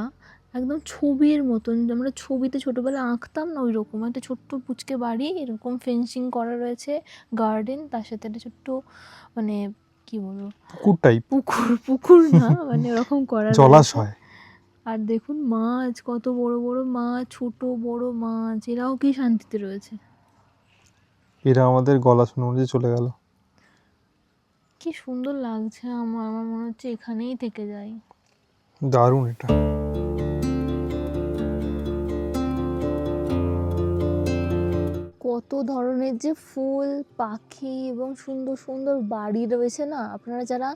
একদম ছবির মতন, আমরা ছবিতে ছোটোবেলা আঁকতাম না ওই রকম একটা ছোট্ট পুচকে বাড়ি, এরকম ফেন্সিং করা রয়েছে, গার্ডেন, তার সাথে একটা ছোট্ট মানে কি বলবো পুকুর টাইপ, পুকুর না মানে ওরকম করা রয়েছে। জলাশয়। আর দেখুন মাছ, কত বড় বড় মাছ, ছোট বড় মাছ, এরাও কি শান্তিতে রয়েছে। এরা আমাদের গলা শুনে মনে হচ্ছে চলে গেল। কি সুন্দর লাগছে, আমার মনে হচ্ছে এখানেই থেকে যাই। দারুণ এটা। কত ধরনের যে ফুল, পাখি এবং সুন্দর সুন্দর বাড়ি রয়েছে না। আপনারা যারা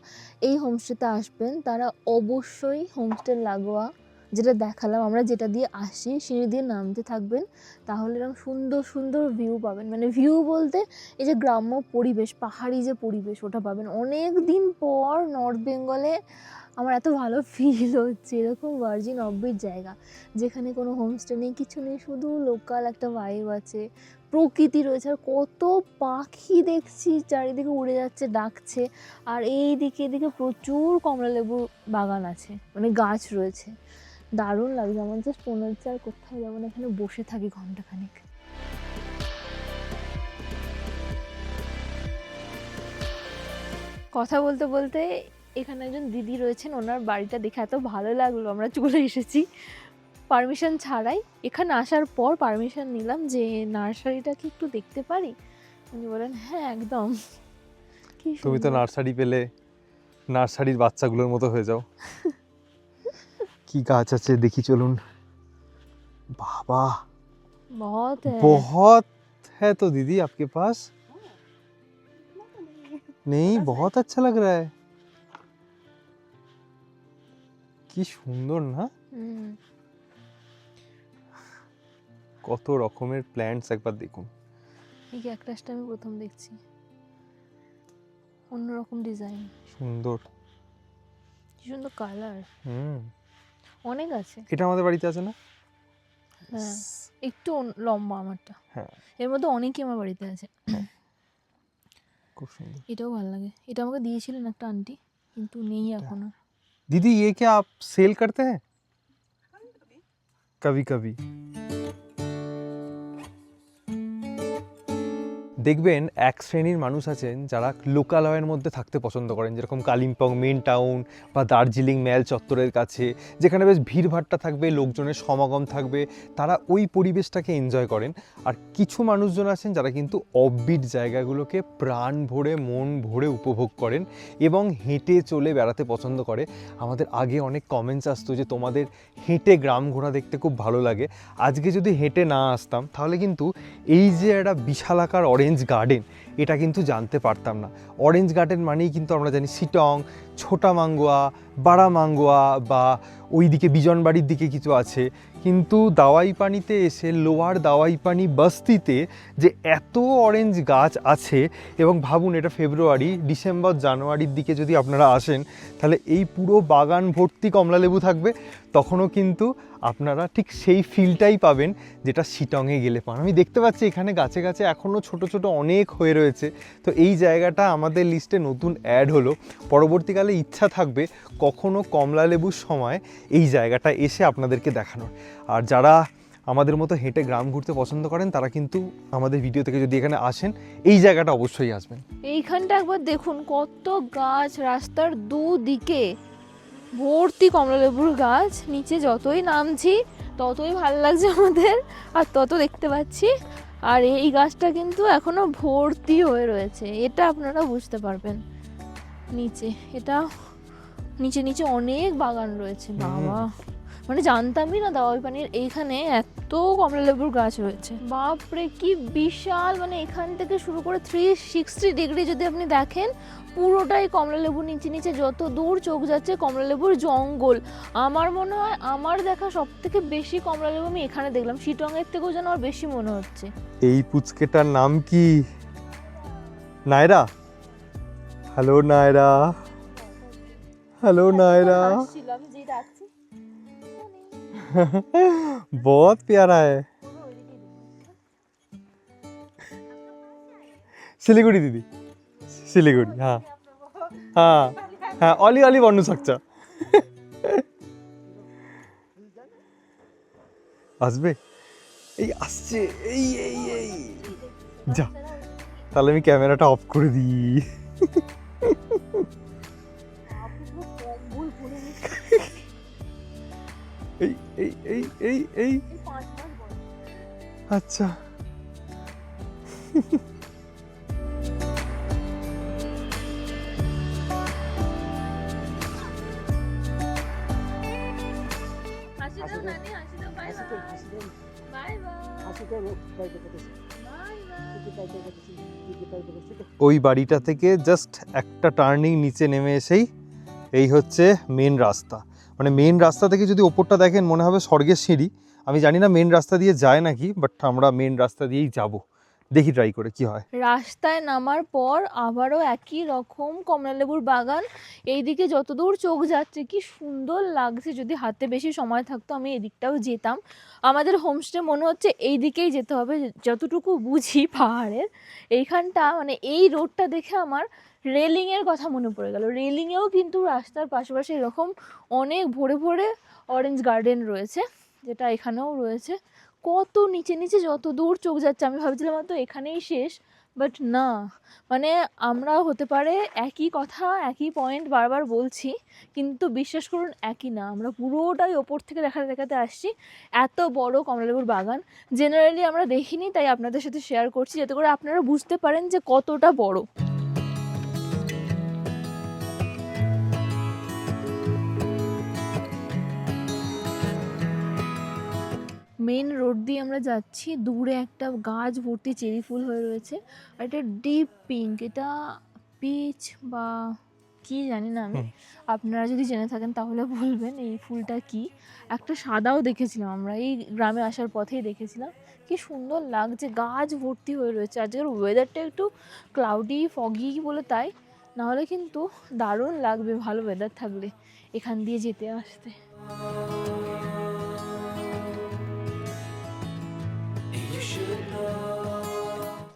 এই হোমস্টেতে আসবেন তারা অবশ্যই হোমস্টের লাগোয়া যেটা দেখালাম আমরা, যেটা দিয়ে আসি সিঁড়ি দিয়ে নামতে থাকবেন, তাহলে এরকম সুন্দর সুন্দর ভিউ পাবেন। মানে ভিউ বলতে এই যে গ্রাম্য পরিবেশ, পাহাড়ি যে পরিবেশ, ওটা পাবেন। অনেক দিন পর নর্থ বেঙ্গলে আমার এত ভালো ফিল হচ্ছে, এরকম ভার্জিন অফবিট জায়গা যেখানে কোনো হোমস্টে নেই, কিছু নেই, শুধু লোকাল একটা ভাইব আছে, প্রকৃতি রয়েছে। আর কত পাখি দেখছি চারিদিকে উড়ে যাচ্ছে, ডাকছে। আর এদিকে প্রচুর কমলালেবুর বাগান আছে, মানে গাছ রয়েছে। দারুণ লাগছে আমার, জাস্ট মনে হচ্ছে আর কোথাও যাবো না, এখানে বসে থাকি ঘন্টাখানেক। কথা বলতে বলতে এখানে একজন দিদি রয়েছেন, ওনার বাড়িটা দেখে এত ভালো লাগলো, আমরা চলে এসেছি পারমিশন ছাড়াই। এখানে আসার পর পারমিশন নিলাম যে নার্সারিটা কি একটু দেখতে পারি। উনি বলেন হ্যাঁ একদম। কি তুমি তো সুন্দর। নার্সারি পেলে নার্সারির বাচ্চাগুলোর মতো হয়ে যাও। কি গাছ আছে দেখি চলুন। বাবা बहुत है। बहुत है तो दीदी आपके पास? नहीं, बहुत अच्छा लग रहा है। কি সুন্দর না, হুম, কত রকমের প্ল্যান্টস একবার দেখুন। এই ক্যাকটাসটা আমি প্রথম দেখছি, অন্যরকম ডিজাইন, সুন্দর। কি সুন্দর কালার, হুম, অনেক আছে। এটা আমাদের বাড়িতে আছে না? হ্যাঁ একটু লম্বা আমারটা, হ্যাঁ এর মধ্যে অনেকই আমার বাড়িতে আছে। খুব সুন্দর। এটাও ভালো লাগে, এটা আমাকে দিয়েছিলেন একটা আন্টি, কিন্তু নেই এখন আর। दीदी ये क्या आप सेल करते हैं? कभी कभी দেখবেন এক শ্রেণীর মানুষ আছেন যারা লোকালয়ের মধ্যে থাকতে পছন্দ করেন, যেরকম কালিম্পং মেন টাউন বা দার্জিলিং ম্যাল চত্বরের কাছে, যেখানে বেশ ভিড়ভাট্টা থাকবে, লোকজনের সমাগম থাকবে, তারা ওই পরিবেশটাকে এনজয় করেন। আর কিছু মানুষজন আছেন যারা কিন্তু অফবিট জায়গাগুলোকে প্রাণ ভরে মন ভরে উপভোগ করেন এবং হেঁটে চলে বেড়াতে পছন্দ করে। আমাদের আগে অনেক কমেন্টস আসতো যে তোমাদের হেঁটে গ্রাম ঘোরা দেখতে খুব ভালো লাগে। আজকে যদি হেঁটে না আসতাম তাহলে কিন্তু এই যে একটা বিশালাকার অরেঞ্জ গার্ডেন, এটা কিন্তু জানতে পারতাম না। অরেঞ্জ গার্ডেন মানেই কিন্তু আমরা জানি শিটং, ছোটা মাঙ্গুয়া, বাড়া মাঙ্গুয়া বা ওইদিকে বিজনবাড়ির দিকে কিছু আছে, কিন্তু দাওয়াইপানিতে এসে লোয়ার দাওয়াইপানি বস্তিতে যে এত অরেঞ্জ গাছ আছে, এবং ভাবুন এটা ফেব্রুয়ারি, ডিসেম্বর জানুয়ারির দিকে যদি আপনারা আসেন তাহলে এই পুরো বাগান ভর্তি কমলালেবু থাকবে, তখনও কিন্তু আপনারা ঠিক সেই ফিলটাই পাবেন যেটা শিটংয়ে গেলে পান। আমি দেখতে পাচ্ছি এখানে গাছে গাছে এখনও ছোট ছোট অনেক হয়ে রয়েছে। তো এই জায়গাটা আমাদের লিস্টে নতুন অ্যাড হলো, পরবর্তীকালে ইচ্ছা থাকবে কখনো কমলালেবুর সময় এই জায়গাটা এসে আপনাদেরকে দেখানোর। আর যারা আমাদের মতো হেঁটে গ্রাম ঘুরতে পছন্দ করেন তারা কিন্তু আমাদের ভিডিও থেকে যদি এখানে আসেন এই জায়গাটা অবশ্যই আসবেন। এইখানটা একবার দেখুন কত গাছ, রাস্তার দুদিকে ভর্তি কমলালেবুর গাছ। নিচে যতই নামছি ততই ভালো লাগছে আমাদের, আর তত দেখতে পাচ্ছি। আর এই গাছটা কিন্তু এখনো ভর্তি হয়ে রয়েছে, এটা আপনারা বুঝতে পারবেন। নিচে এটা নিচে অনেক বাগান রয়েছে। বাবা, মানে জানতামই না দাওয়াইপানির এইখানে এত কমলালেবুর গাছ রয়েছে। বাপরে কি বিশাল, মানে এখান থেকে শুরু করে 360 ডিগ্রি যদি আপনি দেখেন পুরোটাই কমলালেবু, নিচে যত দূর চোখ যাচ্ছে কমলালেবুর জঙ্গল। আমার মনে হয় আমার দেখা সব থেকে বেশি কমলালেবু আমি এখানে দেখলাম, শিটংয়ের থেকেও যেন আর বেশি মনে হচ্ছে। এই পুচকেটার নাম কি? নায়রা। হ্যালো নায়রা। हेलो नायरा হাসছিল, আমি যেই ডাকছি बहुत प्यारा है सिलीगुड़ी दीदी सिलीगुड़ी हाँ हाँ हाँ अली अली भन्नु सक्छ আসবে এই আসছে এই এই এই যা তাহলে আমি ক্যামেরাটা অফ করে দিই এই এই এই এই এই আচ্ছা হাসি দাও নানি, হাসি দাও, বাই বাই বাই ওই বাড়িটা থেকে জাস্ট একটা টার্নিং নিচে নেমে এসেই এই হচ্ছে মেন রাস্তা। মানে মেন রাস্তা থেকে যদি ওপরটা দেখেন মনে হবে স্বর্গের সিঁড়ি। আমি জানি না মেন রাস্তা দিয়ে যায় নাকি, বাট আমরা মেন রাস্তা দিয়েই যাব, দেখি ট্রাই করে কি হয়। রাস্তায় নামার পর আবারও একই রকম কমলালেবুর বাগান। এইদিকে যতদূর চোখ যাচ্ছে কি সুন্দর লাগছে। যদি হাতে বেশি সময় থাকতো আমি এদিকটাও যেতাম। আমাদের হোমস্টে মনে হচ্ছে এই দিকেই যেতে হবে, যতটুকু বুঝি পাহাড়ের এইখানটা। মানে এই রোডটা দেখে আমার রেলিংয়ের কথা মনে পড়ে গেল। রেলিংয়েও কিন্তু রাস্তার পাশাপাশি এরকম অনেক ভরে ভরে অরেঞ্জ গার্ডেন রয়েছে, যেটা এখানেও রয়েছে। কত নিচে নিচে যত দূর চোখ যাচ্ছে, আমি ভাবছিলাম হয়তো এখানেই শেষ, বাট না। মানে আমরা হতে পারে একই কথা একই পয়েন্ট বারবার বলছি, কিন্তু বিশ্বাস করুন একই না। আমরা পুরোটাই ওপর থেকে দেখাতে দেখাতে আসছি। এত বড় কমলালেবুর বাগান জেনারেলি আমরা দেখিনি, তাই আপনাদের সাথে শেয়ার করছি যাতে করে আপনারা বুঝতে পারেন যে কতটা বড়। মেন রোড দিয়ে আমরা যাচ্ছি, দূরে একটা গাছ ভর্তি চেরি ফুল হয়ে রয়েছে, আর এটা ডিপ পিঙ্ক। এটা পিচ বা কি জানি না আমি, আপনারা যদি জেনে থাকেন তাহলে বলবেন এই ফুলটা কি। একটা সাদাও দেখেছিলাম আমরা, এই গ্রামে আসার পথেই দেখেছিলাম। কি সুন্দর লাগছে, গাছ ভর্তি হয়ে রয়েছে। আজকের ওয়েদারটা একটু ক্লাউডি ফগি বলে তাই, নাহলে কিন্তু দারুণ লাগবে ভালো ওয়েদার থাকলে এখান দিয়ে যেতে আসতে।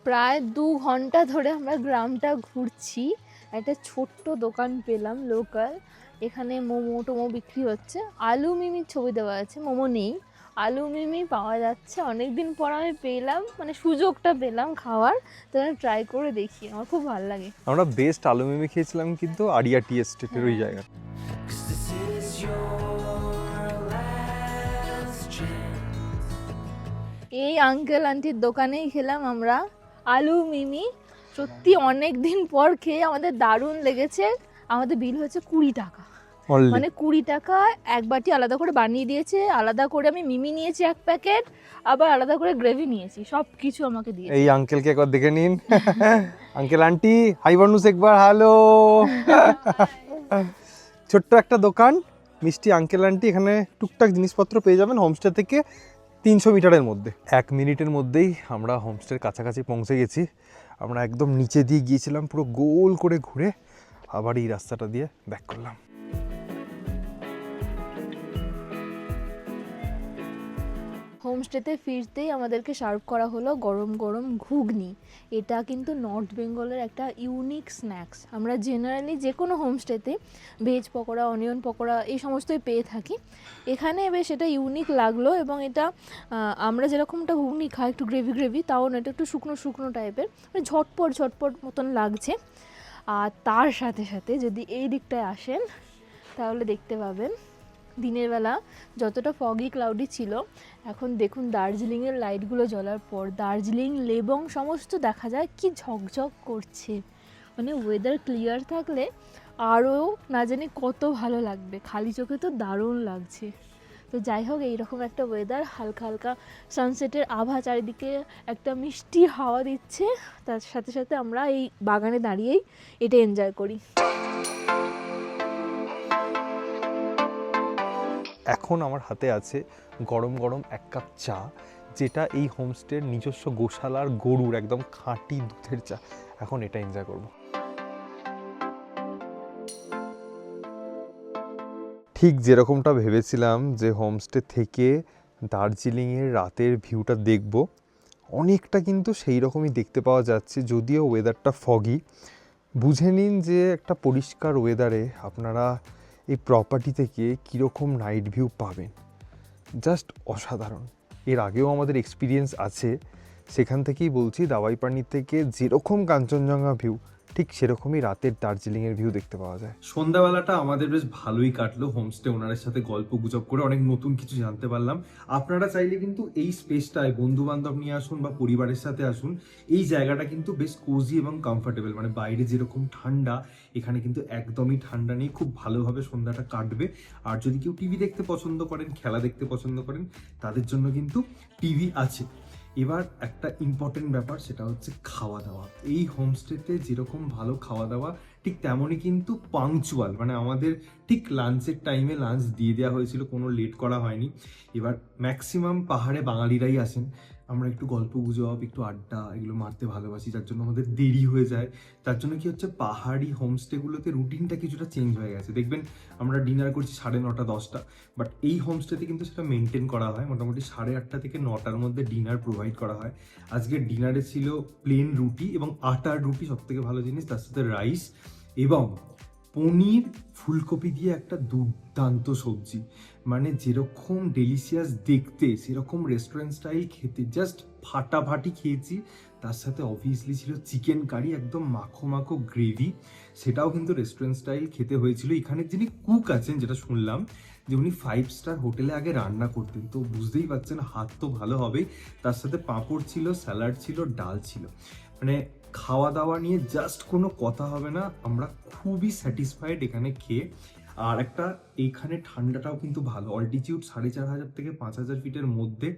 প্রায় 2 ঘন্টা ধরে আমরা গ্রামটা ঘুরছি। একটা ছোট্ট দোকান পেলাম লোকাল, এখানে মোমো টোমো বিক্রি হচ্ছে। আলু মিমির ছবি দেওয়া আছে, মোমো নেই, আলু মিমি পাওয়া যাচ্ছে। অনেকদিন পর আমি পেলাম, মানে সুযোগটা পেলাম খাওয়ার, তো ট্রাই করে দেখি, আমার খুব ভালো লাগে। আমরা বেস্ট আলু মিমি খেয়েছিলাম কিন্তু আড়িয়া টি এস্টেটের ওই জায়গা। এই আঙ্কেল আন্টির দোকানেই খেলাম আমরা আলু মিমি। সত্যি অনেক দিন পর খেয়ে আমাদের দারুণ লেগেছে। আমাদের বিল হয়েছে 20 টাকা, মানে 20 টাকা এক বাটি আলাদা করে বানিয়ে দিয়েছে। আলাদা করে আমি মিমি নিয়েছি 1 প্যাকেট, আবার আলাদা করে গ্রেভি নিয়েছি, সব কিছু আমাকে দিয়েছে। এই আঙ্কেলকে একবার দেখে নিন। আঙ্কেল আন্টি হাই বানুস একবার, হ্যালো। ছোট্ট একটা দোকান, মিষ্টি আঙ্কেল আন্টি। এখানে টুকটাক জিনিসপত্র পেয়ে যাবেন হোমস্টে থেকে 300 মিটারের মধ্যে। 1 মিনিটের মধ্যেই আমরা হোমস্টের কাছাকাছি পৌঁছে গেছি। আমরা একদম নিচে দিয়ে গিয়েছিলাম, পুরো গোল করে ঘুরে আবার এই রাস্তাটা দিয়ে ব্যাক করলাম। হোমস্টেতে ফিরতেই আমাদেরকে সার্ভ করা হলো গরম গরম ঘুগনি। এটা কিন্তু নর্থ বেঙ্গলের একটা ইউনিক স্ন্যাক্স। আমরা জেনারেলি যে কোনো হোমস্টেতে ভেজ পকোড়া, অনিয়ন পকোড়া এই সমস্তই পেয়ে থাকি। এখানে বেশ এটা ইউনিক লাগলো, এবং এটা আমরা যেরকমটা ঘুগনি খাই একটু গ্রেভি গ্রেভি, তাও না, এটা একটু শুকনো শুকনো টাইপের, মানে ঝটপট ঝটপট মতন লাগছে। আর তার সাথে সাথে যদি এই দিকটায় আসেন তাহলে দেখতে পাবেন দিনের বেলা যতটা ফগি ক্লাউডি ছিল, এখন দেখুন দার্জিলিংয়ের লাইটগুলো জ্বলার পর দার্জিলিং, লেবং সমস্ত দেখা যায় কি ঝকঝক করছে। মানে ওয়েদার ক্লিয়ার থাকলে আরও না জানি কত ভালো লাগবে, খালি চোখে তো দারুণ লাগছে। তো যাই হোক, এইরকম একটা ওয়েদার, হালকা হালকা সানসেটের আভা, চারিদিকে একটা মিষ্টি হাওয়া দিচ্ছে, তার সাথে সাথে আমরা এই বাগানে দাঁড়িয়েই এটা এনজয় করি। এখন আমার হাতে আছে গরম গরম 1 কাপ চা, যেটা এই হোমস্টের নিজস্ব গোশালার গরুর একদম খাঁটি দুধের চা। এখন এটা এনজয় করব। ঠিক যেরকমটা ভেবেছিলাম যে হোমস্টে থেকে দার্জিলিংয়ের রাতের ভিউটা দেখব, অনেকটা কিন্তু সেই রকমই দেখতে পাওয়া যাচ্ছে, যদিও ওয়েদারটা ফগি। বুঝে নিন যে একটা পরিষ্কার ওয়েদারে আপনারা এই প্রপার্টি থেকে কীরকম নাইট ভিউ পাবেন, জাস্ট অসাধারণ। এর আগেও আমাদের এক্সপিরিয়েন্স আছে, সেখান থেকেই বলছি, দাওয়াইপানি থেকে যেরকম কাঞ্চনজঙ্ঘা ভিউ ঠিক সেরকমই রাতের দার্জিলিংয়ের ভিউ দেখতে পাওয়া যায়। সন্ধ্যাবেলাটা আমাদের বেশ ভালোই কাটলো হোমস্টে ওনারের সাথে গল্প গুজব করে, অনেক নতুন কিছু জানতে পারলাম। আপনারা চাইলে কিন্তু এই স্পেসটায় বন্ধু বান্ধব নিয়ে আসুন বা পরিবারের সাথে আসুন। এই জায়গাটা কিন্তু বেশ কোজি এবং কমফোর্টেবল, মানে বাইরে যেরকম ঠান্ডা এখানে কিন্তু একদমই ঠান্ডা নেই, খুব ভালোভাবে সন্ধ্যাটা কাটবে। আর যদি কেউ টিভি দেখতে পছন্দ করেন, খেলা দেখতে পছন্দ করেন, তাদের জন্য কিন্তু টিভি আছে। এবার একটা ইম্পর্টেন্ট ব্যাপার, সেটা হচ্ছে খাওয়া দাওয়া। এই হোমস্টেতে যেরকম ভালো খাওয়া দাওয়া ঠিক তেমনই কিন্তু পাংচুয়াল, মানে আমাদের ঠিক লাঞ্চের টাইমে লাঞ্চ দিয়ে দেওয়া হয়েছিল, কোনো লেট করা হয়নি। এবার ম্যাক্সিমাম পাহাড়ে বাঙালিরাই আসেন, আমরা একটু গল্প গুজব, একটু আড্ডা এগুলো মারতে ভালোবাসি, যার জন্য আমাদের দেরি হয়ে যায়। তার জন্য কি হচ্ছে, পাহাড়ি হোমস্টেগুলোতে রুটিনটা কিছুটা চেঞ্জ হয়ে গেছে। দেখবেন আমরা ডিনার করছি 9:30 10টা, বাট এই হোমস্টেতে কিন্তু সেটা মেনটেন করা হয়, মোটামুটি 8:30 থেকে 9টার মধ্যে ডিনার প্রোভাইড করা হয়। আজকের ডিনারে ছিল প্লেন রুটি এবং আটার রুটি, সব থেকে ভালো জিনিস, তার সাথে রাইস এবং পনির ফুলকপি দিয়ে একটা দুর্দান্ত সবজি, মানে যেরকম ডেলিশিয়াস দেখতে সেরকম রেস্টুরেন্ট স্টাইল খেতে, জাস্ট ফাটাফাটি খেয়েছি। তার সাথে অবভিয়াসলি ছিল চিকেন কারি, একদম মাখো মাখো গ্রেভি, সেটাও কিন্তু রেস্টুরেন্ট স্টাইল খেতে হয়েছিল। এখানে যিনি কুক আছেন, যেটা শুনলাম যে উনি 5 স্টার হোটেলে আগে রান্না করতেন, তো বুঝতেই পারছেন হাত তো ভালো হবেই। তার সাথে পাঁপড় ছিল, স্যালাড ছিল, ডাল ছিল, মানে খাওয়া দাওয়া নিয়ে জাস্ট কোনো কথা হবে না। আমরা খুবই স্যাটিসফাইড এখানে খেয়ে। আর একটা, এইখানে ঠান্ডাটাও কিন্তু ভালো, অল্টিটিউড 4500 থেকে 5000 ফিটের মধ্যে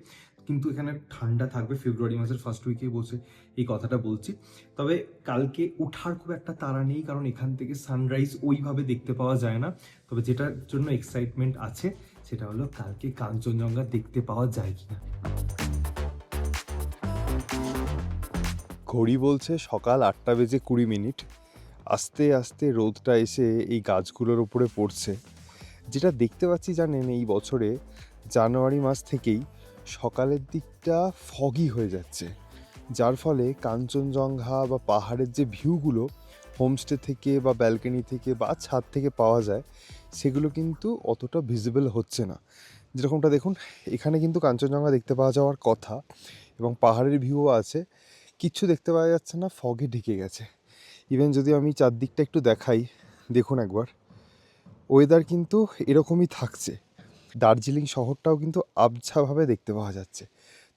কিন্তু এখানে ঠান্ডা থাকবে। ফেব্রুয়ারি মাসের ফার্স্ট উইকে বসে এই কথাটা বলছি। তবে কালকে ওঠার খুব একটা তাড়া নেই, কারণ এখান থেকে সানরাইজ ওইভাবে দেখতে পাওয়া যায় না। তবে যেটার জন্য এক্সাইটমেন্ট আছে সেটা হলো কালকে কাঞ্চনজঙ্ঘা দেখতে পাওয়া যায় কিনা। ঘড়ি বলছে সকাল 8:20। আস্তে আস্তে রোদটা এসে এই গাছগুলোর উপরে পড়ছে। যেটা দেখতে পাচ্ছি জানেন, এই বছরে জানুয়ারি মাস থেকেই সকালের দিকটা ফগি হয়ে যাচ্ছে, যার ফলে কাঞ্চনজঙ্ঘা বা পাহাড়ের যে ভিউগুলো হোমস্টে থেকে বা ব্যালকনি থেকে বা ছাদ থেকে পাওয়া যায়, সেগুলো কিন্তু অতটা ভিজিবল হচ্ছে না। যেরকমটা দেখুন, এখানে কিন্তু কাঞ্চনজঙ্ঘা দেখতে পাওয়া যাওয়ার কথা এবং পাহাড়ের ভিউও আছে, কিচ্ছু দেখতে পাওয়া যাচ্ছে না, ফগে ঢেকে গেছে। ইভেন যদি আমি চারদিকটা একটু দেখাই, দেখুন একবার, ওয়েদার কিন্তু এরকমই থাকছে। দার্জিলিং শহরটাও কিন্তু আবছাভাবে দেখতে পাওয়া যাচ্ছে।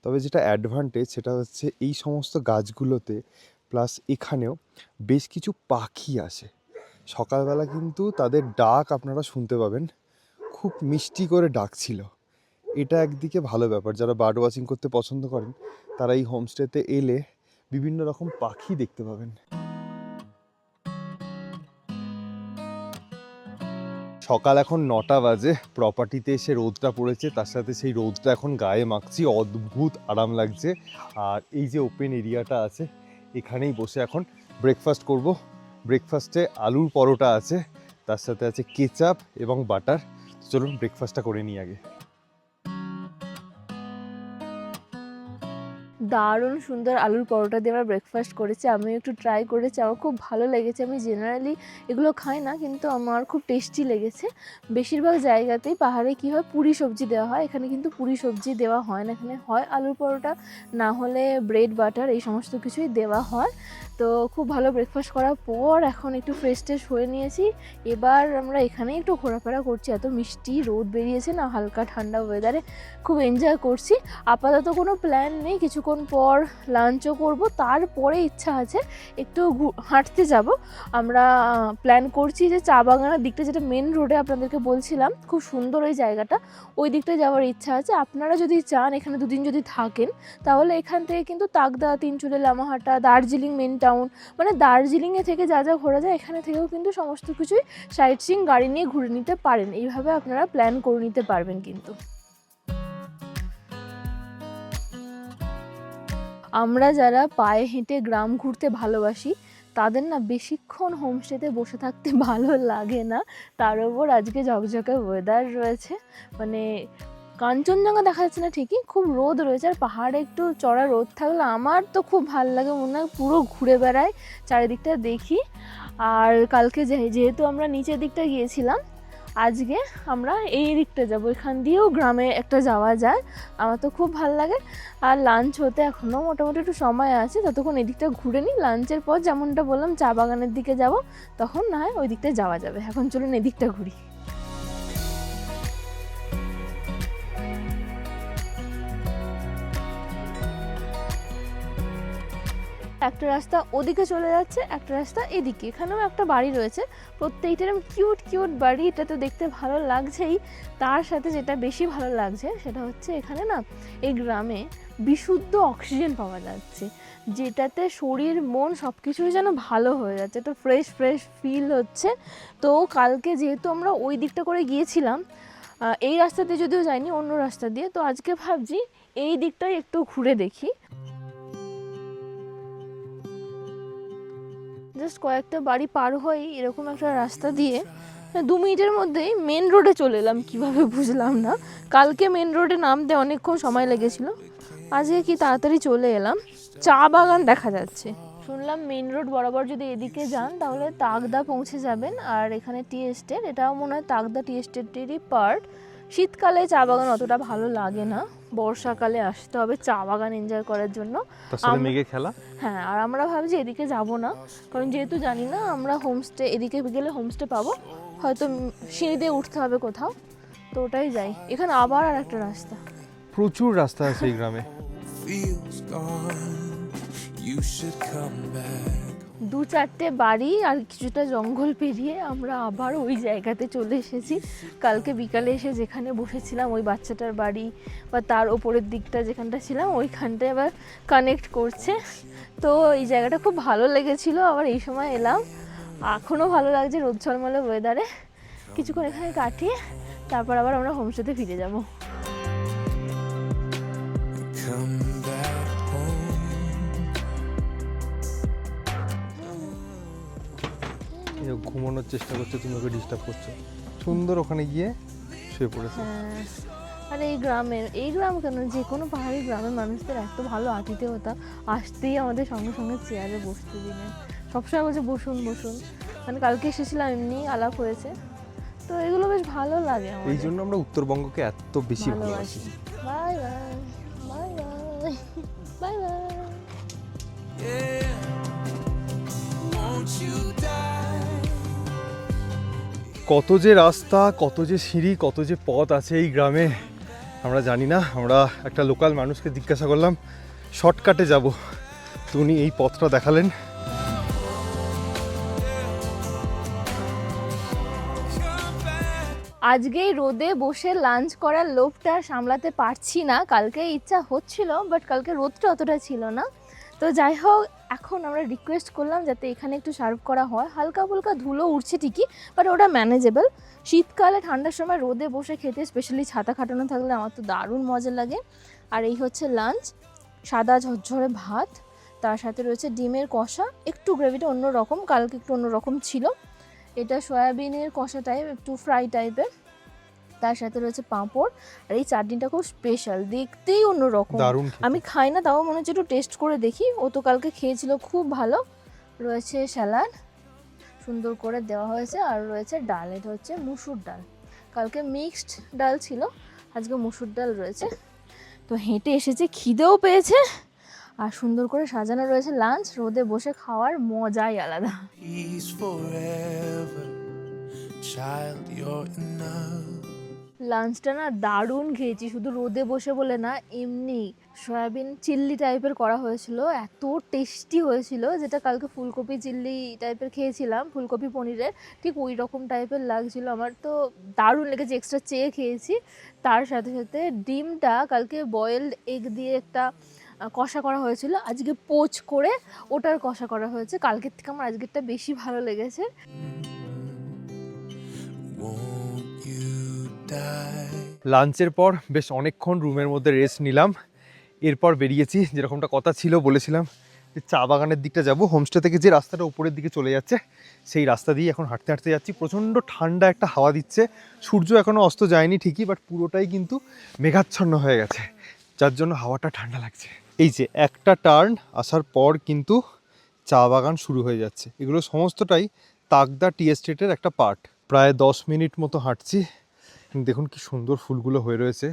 তবে যেটা অ্যাডভান্টেজ সেটা হচ্ছে এই সমস্ত গাছগুলোতে প্লাস এখানেও বেশ কিছু পাখি আসে। সকালবেলা কিন্তু তাদের ডাক আপনারা শুনতে পাবেন, খুব মিষ্টি করে ডাক ছিল। এটা একদিকে ভালো ব্যাপার, যারা বার্ড ওয়াচিং করতে পছন্দ করেন তারা এই হোমস্টেতে এলে বিভিন্ন রকম পাখি দেখতে পাবেন। সকাল এখন 9টা বাজে, প্রপার্টিতে এসে রোদটা পড়েছে, তার সাথে সেই রোদটা এখন গায়ে মাখছি, অদ্ভুত আরাম লাগছে। আর এই যে ওপেন এরিয়াটা আছে, এখানেই বসে এখন ব্রেকফাস্ট করব। ব্রেকফাস্টে আলুর পরোটা আছে, তার সাথে আছে কেচাপ এবং বাটার। চলুন ব্রেকফাস্টটা করে নিই আগে। দারুণ সুন্দর আলুর পরোটা দিয়ে আমরা ব্রেকফাস্ট করেছি। আমিও একটু ট্রাই করেছি, আমার খুব ভালো লেগেছে। আমি জেনারেলি এগুলো খাই না, কিন্তু আমার খুব টেস্টি লেগেছে। বেশিরভাগ জায়গাতেই পাহাড়ে কী হয়, পুরি সবজি দেওয়া হয়, এখানে কিন্তু পুরি সবজি দেওয়া হয় না। এখানে হয় আলুর পরোটা, না হলে ব্রেড বাটার, এই সমস্ত কিছুই দেওয়া হয়। তো খুব ভালো ব্রেকফাস্ট করার পর এখন একটু ফ্রেশ ট্রেশ হয়ে নিয়েছি। এবার আমরা এখানেই একটু ঘোরাফেরা করছি। এত মিষ্টি রোদ বেরিয়েছে না, হালকা ঠান্ডা ওয়েদারে খুব এনজয় করছি। আপাতত কোনো প্ল্যান নেই, কিছুক্ষণ পর লাঞ্চও করব, তারপরে ইচ্ছা আছে একটু হাঁটতে যাব। আমরা প্ল্যান করছি যে চা বাগানের দিকটা, যেটা মেন রোডে আপনাদেরকে বলছিলাম, খুব সুন্দর ওই জায়গাটা, ওই দিকটায় যাওয়ার ইচ্ছা আছে। আপনারা যদি চান, এখানে দুদিন যদি থাকেন, তাহলে এখান থেকে কিন্তু তাকদা, তিনচুলে, লামাহাটা, দার্জিলিং মেন টাউন, মানে দার্জিলিংয়ে থেকে যা যা ঘোরা যায় এখানে থেকেও কিন্তু সমস্ত কিছুই সাইট সিইং গাড়ি নিয়ে ঘুরে নিতে পারেন। এইভাবে আপনারা প্ল্যান করে নিতে পারবেন। কিন্তু আমরা যারা পায়ে হেঁটে গ্রাম ঘুরতে ভালোবাসি, তাদের না বেশিক্ষণ হোমস্টেতে বসে থাকতে ভালো লাগে না। তার উপর আজকে ঝকঝকে ওয়েদার রয়েছে, মানে কাঞ্চনজঙ্ঘা দেখা যাচ্ছে না ঠিকই, খুব রোদ রয়েছে, আর পাহাড়ে একটু চড়া রোদ থাকলে আমার তো খুব ভালো লাগে, মনে হয় পুরো ঘুরে বেড়াই, চারিদিকটা দেখি। আর কালকে যেহেতু আমরা নিচের দিকটা গিয়েছিলাম, আজকে আমরা এই দিকটা যাব, এখান দিয়েও গ্রামে একটা যাওয়া যায়, আমার তো খুব ভালো লাগে। আর লাঞ্চ হতে এখনও মোটামুটি একটু সময় আছে, ততক্ষণ এই দিকটা ঘুরে নিই। লাঞ্চের পর যেমনটা বললাম চা বাগানের দিকে যাব, তখন না হয় ওই দিকটা যাওয়া যাবে। এখন চলুন এদিকটা ঘুরি। একটা রাস্তা ওদিকে চলে যাচ্ছে, একটা রাস্তা এদিকে, এখানেও একটা বাড়ি রয়েছে, প্রত্যেকটা এরকম কিউট কিউট বাড়ি। এটা তো দেখতে ভালো লাগছেই, তার সাথে যেটা বেশি ভালো লাগছে সেটা হচ্ছে এখানে না এই গ্রামে বিশুদ্ধ অক্সিজেন পাওয়া যাচ্ছে, যেটাতে শরীর মন সব কিছুই যেন ভালো হয়ে যাচ্ছে, তো ফ্রেশ ফ্রেশ ফিল হচ্ছে। তো কালকে যেহেতু আমরা ওই দিকটা করে গিয়েছিলাম, এই রাস্তাতে যদিও যাইনি, অন্য রাস্তা দিয়ে, তো আজকে ভাবছি এই দিকটাই একটু ঘুরে দেখি। জাস্ট কয়েকটা বাড়ি পার হয়েই এরকম একটা রাস্তা দিয়ে 2 মিনিটের মধ্যেই মেন রোডে চলে এলাম, কীভাবে বুঝলাম না। কালকে মেন রোডে নামতে অনেকক্ষণ সময় লেগেছিল, আজকে কি তাড়াতাড়ি চলে এলাম। চা বাগান দেখা যাচ্ছে, শুনলাম মেন রোড বরাবর যদি এদিকে যান তাহলে তাগদা পৌঁছে যাবেন। আর এখানে টি এস্টেট, এটাও মনে হয় তাগদা টি এস্টেটেরই পার্ট। শীতকালে চা বাগান অতটা ভালো লাগে না, বর্ষাকালে আসতে হবে চা বাগান এনজয় করার জন্য। তার সাথে মেঘে খেলা। হ্যাঁ, আর আমরা ভাবছি এদিকে যাব না, কারণ যেহেতু জানি না আমরা হোমস্টে, এদিকে গেলে হোমস্টে পাবো, হয়তো সিঁড়ি দিয়ে উঠতে হবে কোথাও, তো ওটাই যাই। এখানে আবার আর একটা রাস্তা, প্রচুর রাস্তা আছে এই গ্রামে। feels gone. You should come back. 2-4টে বাড়ি আর কিছুটা জঙ্গল পেরিয়ে আমরা আবার ওই জায়গাতে চলে এসেছি। কালকে বিকালে এসে যেখানে বসেছিলাম ওই বাচ্চাটার বাড়ি বা তার ওপরের দিকটা যেখানটা ছিলাম ওইখানটায় আবার কানেক্ট করছে। তো এই জায়গাটা খুব ভালো লেগেছিল, আবার এই সময় এলাম, এখনও ভালো লাগছে রোদ ঝলমলে ওয়েদারে। কিছুক্ষণ এখানে কাটিয়ে তারপর আবার আমরা হোমস্টেতে ফিরে যাব। Come back home. এই যে ঘুমানোর চেষ্টা করছে, তুমি ওকে ডিস্টার্ব করছো। সুন্দর ওখানে গিয়ে শুয়ে পড়েছে। হ্যাঁ, আর এই গ্রাম কেন, যে কোনো পাহাড়ি গ্রামের মানুষদের এত ভালো আতিথেয়তা, আসতেই আমাদের সঙ্গে সঙ্গে চেয়ারে বসতে দিলেন, সবসময় বলছে বসুন বসুন, মানে কালকে এসেছিলাম এমনি আলাপ হয়েছে, তো এগুলো বেশ ভালো লাগে এই আমাদের। জন্য আমরা উত্তরবঙ্গকে এত বেশি ভালোবাসি। Bye bye bye bye bye bye. Yeah. Won't you die? কত যে রাস্তা, কত যে সিঁড়ি, কত যে পথ আছে এই গ্রামে আমরা জানি না। আমরা একটা লোকাল মানুষকে জিজ্ঞাসা করলাম শর্টকাটে যাব, তো উনি এই পথটা দেখালেন। আজকে রোদে বসে লাঞ্চ করার লোভটা সামলাতে পারছি না, কালকে ইচ্ছা হচ্ছিল বাট কালকে রোদটা অতটা ছিল না। তো যাই হোক, এখন আমরা রিকোয়েস্ট করলাম যাতে এখানে একটু সার্ভ করা হয়। হালকা ফুলকা ধুলো উঠছে ঠিকই, বাট ওটা ম্যানেজেবল। শীতকালে ঠান্ডার সময় রোদে বসে খেতে, স্পেশালি ছাতা খাটানো থাকলে আমার তো দারুণ মজা লাগে। আর এই হচ্ছে লাঞ্চ, সাদা ঝরঝরে ভাত, তার সাথে রয়েছে ডিমের কষা, একটু গ্রেভিটা অন্যরকম, কালকে একটু অন্যরকম ছিল। এটা সয়াবিনের কষা টাইপ, একটু ফ্রাই টাইপের, তার সাথে রয়েছে পাঁপড়, আর এই চাটনিটা খুব স্পেশাল, দেখতেই অন্যরকম। দারুণ খেতে। আমি খাই না, তাও মনে হচ্ছে একটু টেস্ট করে দেখি। ও তো কালকে খেয়েছিল, খুব ভালো। রয়েছে স্যালাড, সুন্দর করে দেওয়া হয়েছে, আর রয়েছে ডাল, এটা হচ্ছে মুসুর ডাল, কালকে মিক্সড ডাল ছিল, আজকে মুসুর ডাল রয়েছে। তো হেঁটে এসেছে, খিদেও পেয়েছে, আর সুন্দর করে সাজানো রয়েছে লাঞ্চ। রোদে বসে খাওয়ার মজাই আলাদা। Peace forever. Child, you're enough. লাঞ্চটা না দারুণ খেয়েছি, শুধু রোদে বসে বলে না, এমনি সয়াবিন চিল্লি টাইপের করা হয়েছিল, এত টেস্টি হয়েছিল, যেটা কালকে ফুলকপি চিল্লি টাইপের খেয়েছিলাম, ফুলকপি পনিরের, ঠিক ওই রকম টাইপের লাগছিল। আমার তো দারুণ লেগেছে, এক্সট্রা চেয়ে খেয়েছি। তার সাথে সাথে ডিমটা কালকে বয়েলড এগ দিয়ে একটা কষা করা হয়েছিল, আজকে পোচ করে ওটার কষা করা হয়েছে। কালকের থেকে আমার আজকেরটা বেশি ভালো লেগেছে। Won't you die? লাঞ্চের পর বেশ অনেকক্ষণ রুমের মধ্যে রেস্ট নিলাম, এরপর বেরিয়েছি, যেরকমটা কথা ছিল বলেছিলাম যে চা বাগানের দিকটা যাব। হোমস্টে থেকে যে রাস্তাটা উপরের দিকে চলে যাচ্ছে সেই রাস্তা দিয়ে এখন হাঁটতে হাঁটতে যাচ্ছি। প্রচণ্ড ঠান্ডা একটা হাওয়া দিচ্ছে। সূর্য এখনও অস্ত যায়নি ঠিকই, বাট পুরোটাই কিন্তু মেঘাচ্ছন্ন হয়ে গেছে, যার জন্য হাওয়াটা ঠান্ডা লাগছে। এই যে একটা টার্ন আসার পর কিন্তু চা বাগান শুরু হয়ে যাচ্ছে। এগুলো সমস্তটাই তাকদা টি এস্টেটের একটা পার্ট। প্রায় 10 মিনিট মতো হাঁটছি। দেখুন কি সুন্দর ফুলগুলো হয়ে রয়েছে।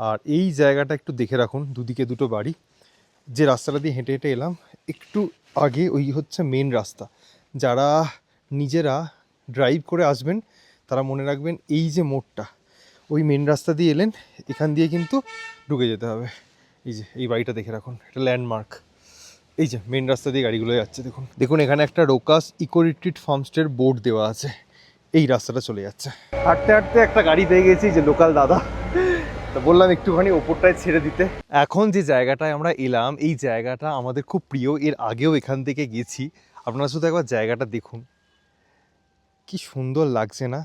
আর এই জায়গাটা একটু দেখে রাখুন, দুদিকে দুটো বাড়ি। যে রাস্তাটা দিয়ে হেঁটে হেঁটে এলাম একটু আগে, ওই হচ্ছে মেন রাস্তা। যারা নিজেরা ড্রাইভ করে আসবেন তারা মনে রাখবেন এই যে মোড়টা, ওই মেন রাস্তা দিয়ে এলেন, এখান দিয়ে কিন্তু ঢুকে যেতে হবে। এই যে এই বাড়িটা দেখে রাখুন, এটা ল্যান্ডমার্ক। এই যে মেন রাস্তা দিয়ে গাড়িগুলো যাচ্ছে, দেখুন দেখুন এখানে একটা রোকাস ইকো রিট্রিট ফার্মস্টের বোর্ড দেওয়া আছে। এই রাস্তাটা চলে যাচ্ছে। হাঁটতে হাঁটতে একটা গাড়ি পেয়ে গেছি, যে লোকাল দাদা, তো বললাম একটুখানি ওপরটায় ছেড়ে দিতে। এখন যে জায়গাটায় আমরা এলাম এই জায়গাটা আমাদের খুব প্রিয়, এর আগেও এখান থেকে গেছি। আপনারা শুধু একবার জায়গাটা দেখুন, কি সুন্দর লাগছে না?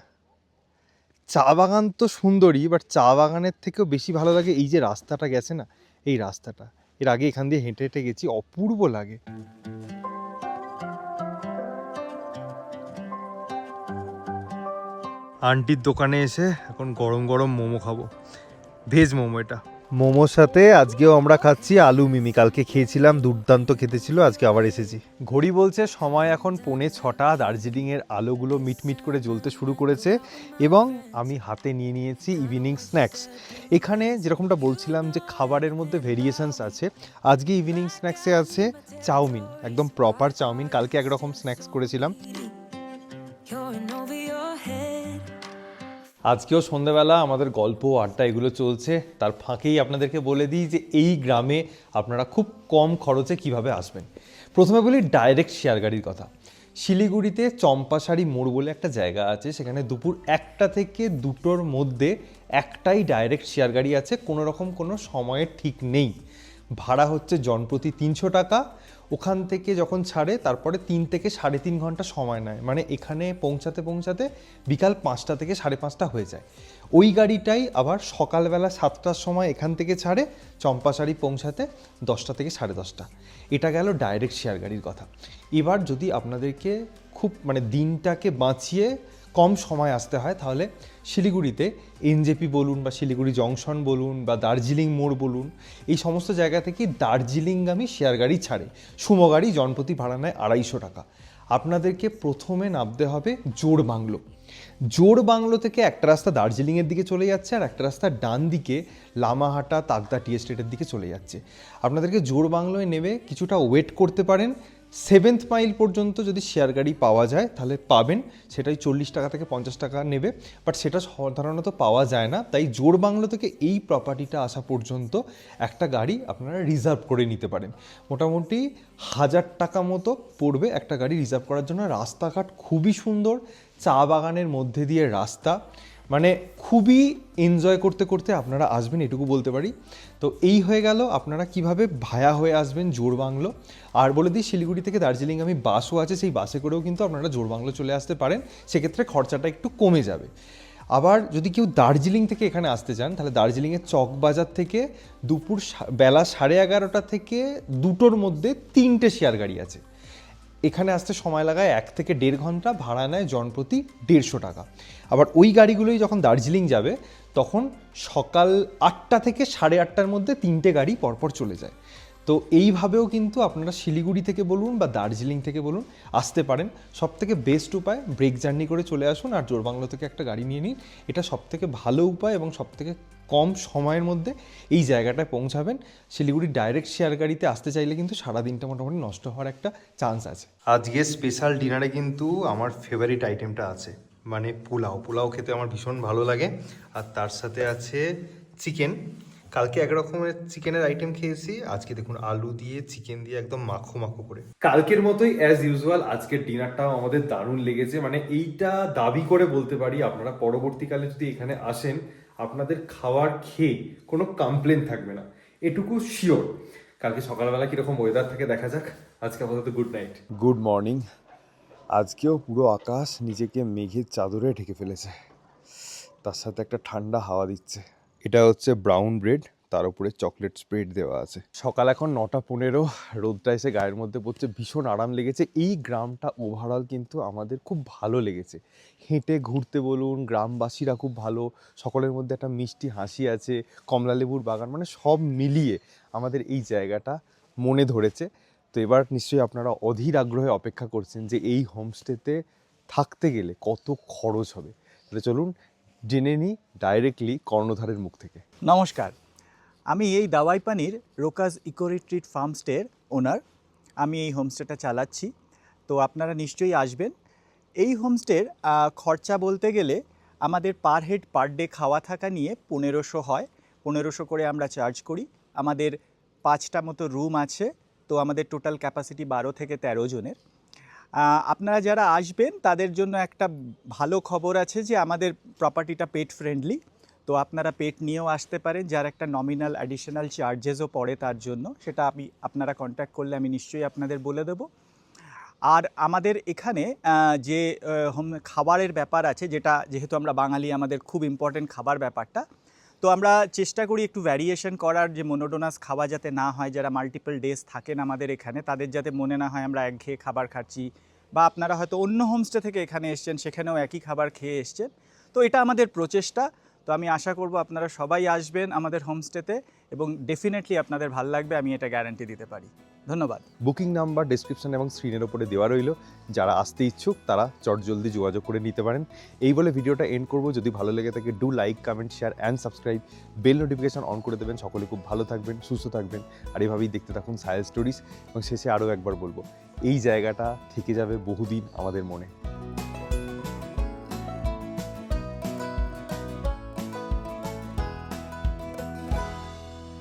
চা বাগান তো সুন্দরই, বাট চা বাগানের থেকেও বেশি ভালো লাগে এই যে রাস্তাটা গেছে না, এই রাস্তাটা। এর আগে এখান দিয়ে হেঁটে হেঁটে গেছি, অপূর্ব লাগে। আন্টির দোকানে এসে এখন গরম গরম মোমো খাবো, ভেজ মোমো এটা। মোমোর সাথে আজকেও আমরা খাচ্ছি আলু মিমি। কালকে খেয়েছিলাম, দুর্দান্ত খেতে ছিল, আজকে আবার এসেছি। ঘড়ি বলছে সময় এখন 6:45। দার্জিলিংয়ের আলোগুলো মিটমিট করে জ্বলতে শুরু করেছে এবং আমি হাতে নিয়ে নিয়েছি ইভিনিং স্ন্যাক্স। এখানে যেরকমটা বলছিলাম যে খাবারের মধ্যে ভেরিয়েশনস আছে, আজকে ইভিনিং স্ন্যাক্সে আছে চাউমিন, একদম প্রপার চাউমিন। কালকে একরকম স্ন্যাক্স করেছিলাম। You're in over your head. আজকেও সন্ধ্যাবেলা আমাদের গল্প আড্ডা এগুলো চলছে, তার ফাঁকেই আপনাদেরকে বলে দিই যে এই গ্রামে আপনারা খুব কম খরচে কিভাবে আসবেন। প্রথমে বলি ডাইরেক্ট শেয়ার গাড়ির কথা। শিলিগুড়িতে চম্পাশাড়ি মোড় বলে একটা জায়গা আছে, সেখানে দুপুর 1টা থেকে 2টোর মধ্যে একটাই ডাইরেক্ট শেয়ার গাড়ি আছে, কোনো রকম কোনো সময়ের ঠিক নেই। ভাড়া হচ্ছে জনপ্রতি 300 টাকা। ওখান থেকে যখন ছাড়ে তারপরে 3 থেকে 3.5 ঘন্টা সময় নেয়, মানে এখানে পৌঁছাতে পৌঁছাতে বিকাল 5টা থেকে 5:30 হয়ে যায়। ওই গাড়িটাই আবার সকালবেলা 7টার সময় এখান থেকে ছাড়ে, চম্পাশাড়ি পৌঁছাতে 10টা থেকে 10:30। এটা গেল ডাইরেক্ট শেয়ার গাড়ির কথা। এবার যদি আপনাদেরকে খুব মানে দিনটাকে বাঁচিয়ে কম সময় আসতে হয়, তাহলে শিলিগুড়িতে এনজেপি বলুন বা শিলিগুড়ি জংশন বলুন বা দার্জিলিং মোড় বলুন, এই সমস্ত জায়গা থেকে দার্জিলিংগামী শেয়ার গাড়ি ছাড়ে। সুমো গাড়ি জনপ্রতি ভাড়া নেয় 250 টাকা। আপনাদেরকে প্রথমে নামতে হবে জোড়বাংলো। জোড়বাংলো থেকে একটা রাস্তা দার্জিলিংয়ের দিকে চলে যাচ্ছে, আর একটা রাস্তা ডান দিকে লামাহাটা তাকদা টি এস্টেটের দিকে চলে যাচ্ছে। আপনাদেরকে জোড়বাংলোয় নেমে কিছুটা ওয়েট করতে পারেন। 7th মাইল পর্যন্ত যদি শেয়ার গাড়ি পাওয়া যায় তাহলে পাবেন, সেটাই 40 টাকা থেকে 50 টাকা নেবে, বাট সেটা সাধারণত পাওয়া যায় না। তাই জোড়বাংলো থেকে এই প্রপার্টিটা আসা পর্যন্ত একটা গাড়ি আপনারা রিজার্ভ করে নিতে পারেন। মোটামুটি 1000 টাকা মতো পড়বে একটা গাড়ি রিজার্ভ করার জন্য। রাস্তাঘাট খুবই সুন্দর, চা বাগানের মধ্যে দিয়ে রাস্তা, মানে খুবই এনজয় করতে করতে আপনারা আসবেন, এটুকু বলতে পারি। তো এই হয়ে গেল আপনারা কিভাবে ভায়া হয়ে আসবেন জোড়বাংলো। আর বলে দিই শিলিগুড়ি থেকে দার্জিলিং আমি বাসও আছে, সেই বাসে করেও কিন্তু আপনারা জোড়বাংলো চলে আসতে পারেন, সেক্ষেত্রে খরচাটা একটু কমে যাবে। আবার যদি কেউ দার্জিলিং থেকে এখানে আসতে চান তাহলে দার্জিলিংয়ের চকবাজার থেকে দুপুর বেলা 11:30 থেকে 2টোর মধ্যে 3টে শেয়ার গাড়ি আছে। এখানে আসতে সময় লাগায় 1 থেকে 1.5 ঘন্টা, ভাড়া নেয় জনপ্রতি 150 টাকা। আবার ওই গাড়িগুলোই যখন দার্জিলিং যাবে তখন সকাল 8টা থেকে 8:30টার মধ্যে 3টে গাড়ি পরপর চলে যায়। তো এইভাবেও কিন্তু আপনারা শিলিগুড়ি থেকে বলুন বা দার্জিলিং থেকে বলুন আসতে পারেন। সবথেকে বেস্ট উপায় ব্রেক জার্নি করে চলে আসুন আর জোড়বাংলো থেকে একটা গাড়ি নিয়ে নিন, এটা সবথেকে ভালো উপায় এবং সবথেকে কম সময়ের মধ্যে এই জায়গাটায় পৌঁছাবেন। শিলিগুড়ি ডাইরেক্ট শেয়ার গাড়িতে আসতে চাইলে কিন্তু সারাদিনটা মোটামুটি নষ্ট হওয়ার একটা চান্স আছে। আজকে স্পেশাল ডিনারে কিন্তু আমার ফেভারিট আইটেমটা আছে, মানে পোলাও খেতে আমার ভীষণ ভালো লাগে। আর তার সাথে আছে চিকেন। কালকে এক রকমের চিকেনের আইটেম খেয়েছি, আজকে দেখুন আলু দিয়ে চিকেন দিয়ে একদম মাখো মাখো করে। কালকের মতোই অ্যাজ ইউজুয়াল আজকের ডিনারটাও আমাদের দারুণ লেগেছে, মানে এইটা দাবি করে বলতে পারি আপনারা পরবর্তীকালে যদি এখানে আসেন আপনাদের খাওয়ার খেয়ে কোনো কমপ্লেন থাকবে না, এটুকু শিওর। কালকে সকালবেলা কিরকম ওয়েদার থাকে দেখা যাক। আজকে আপাতত গুড নাইট। Good morning. আজকেও পুরো আকাশ নিজেকে মেঘের চাদরে ঢেকে ফেলেছে, তার সাথে একটা ঠান্ডা হাওয়া দিচ্ছে। এটা হচ্ছে ব্রাউন ব্রেড, তার উপরে চকলেট স্প্রেড দেওয়া আছে। সকাল এখন 9:15, রোদটা এসে গায়ের মধ্যে পড়ছে, ভীষণ আরাম লেগেছে। এই গ্রামটা ওভারঅল কিন্তু আমাদের খুব ভালো লেগেছে। হেঁটে ঘুরতে বলুন, গ্রামবাসীরা খুব ভালো, সকলের মধ্যে একটা মিষ্টি হাসি আছে, কমলালেবুর বাগান, মানে সব মিলিয়ে আমাদের এই জায়গাটা মনে ধরেছে। তো এবার নিশ্চয়ই আপনারা অধীর আগ্রহে অপেক্ষা করছেন যে এই হোমস্টেতে থাকতে গেলে কত খরচ হবে। তাহলে চলুন জেনে নিই ডাইরেক্টলি কর্ণধারের মুখ থেকে। নমস্কার, আমি এই দাওয়াইপানির রোকাস ইকো রিট্রিট ফার্মস্টের ওনার। আমি এই হোমস্টেটা চালাচ্ছি, তো আপনারা নিশ্চয়ই আসবেন। এই হোমস্টের খরচা বলতে গেলে আমাদের পার হেড পার ডে খাওয়া থাকা নিয়ে 1500 হয়। 1500 করে আমরা চার্জ করি। আমাদের 5টা মতো রুম আছে, তো আমাদের টোটাল ক্যাপাসিটি 12 থেকে 13 জনের। আপনারা যারা আসবেন তাদের জন্য একটা ভালো খবর আছে যে আমাদের প্রপার্টিটা পেট ফ্রেন্ডলি, তো আপনারা পেট নিয়েও আসতে পারেন, যার একটা নমিনাল অ্যাডিশনাল চার্জেসও পড়ে তার জন্য, সেটা আপনারা কন্ট্যাক্ট করলে আমি নিশ্চয়ই আপনাদের বলে দেবো। আর আমাদের এখানে যে খাবারের ব্যাপার আছে, যেহেতু আমরা বাঙালি, আমাদের খুব ইম্পর্টেন্ট খাবার ব্যাপারটা, তো আমরা চেষ্টা করি একটু ভ্যারিয়েশন করার, যে মোনোটোনাস খাওয়া যাতে না হয়। যারা মাল্টিপল ডেজ থাকেন আমাদের এখানে, তাদের যাতে মনে না হয় আমরা একঘেয়ে খাবার খাচ্ছি, বা আপনারা হয়তো অন্য হোমস্টে থেকে এখানে এসছেন, সেখানেও একই খাবার খেয়ে এসছেন। তো এটা আমাদের প্রচেষ্টা। তো আমি আশা করব আপনারা সবাই আসবেন আমাদের হোমস্টেতে, এবং ডেফিনেটলি আপনাদের ভালো লাগবে, আমি এটা গ্যারান্টি দিতে পারি। ধন্যবাদ। বুকিং নাম্বার ডেসক্রিপশন এবং স্ক্রিনের ওপরে দেওয়া রইল, যারা আসতে ইচ্ছুক তারা চটজলদি যোগাযোগ করে নিতে পারেন। এই বলে ভিডিওটা এন্ড করব। যদি ভালো লেগে থাকে do like, comment, share and subscribe, bell notification on করে দেবেন। সকলে খুব ভালো থাকবেন, সুস্থ থাকবেন, আর এভাবেই দেখতে থাকুন সায়েল স্টোরিজ। এবং শেষে আরও একবার বলবো, এই জায়গাটা থেকে যাবে বহুদিন আমাদের মনে।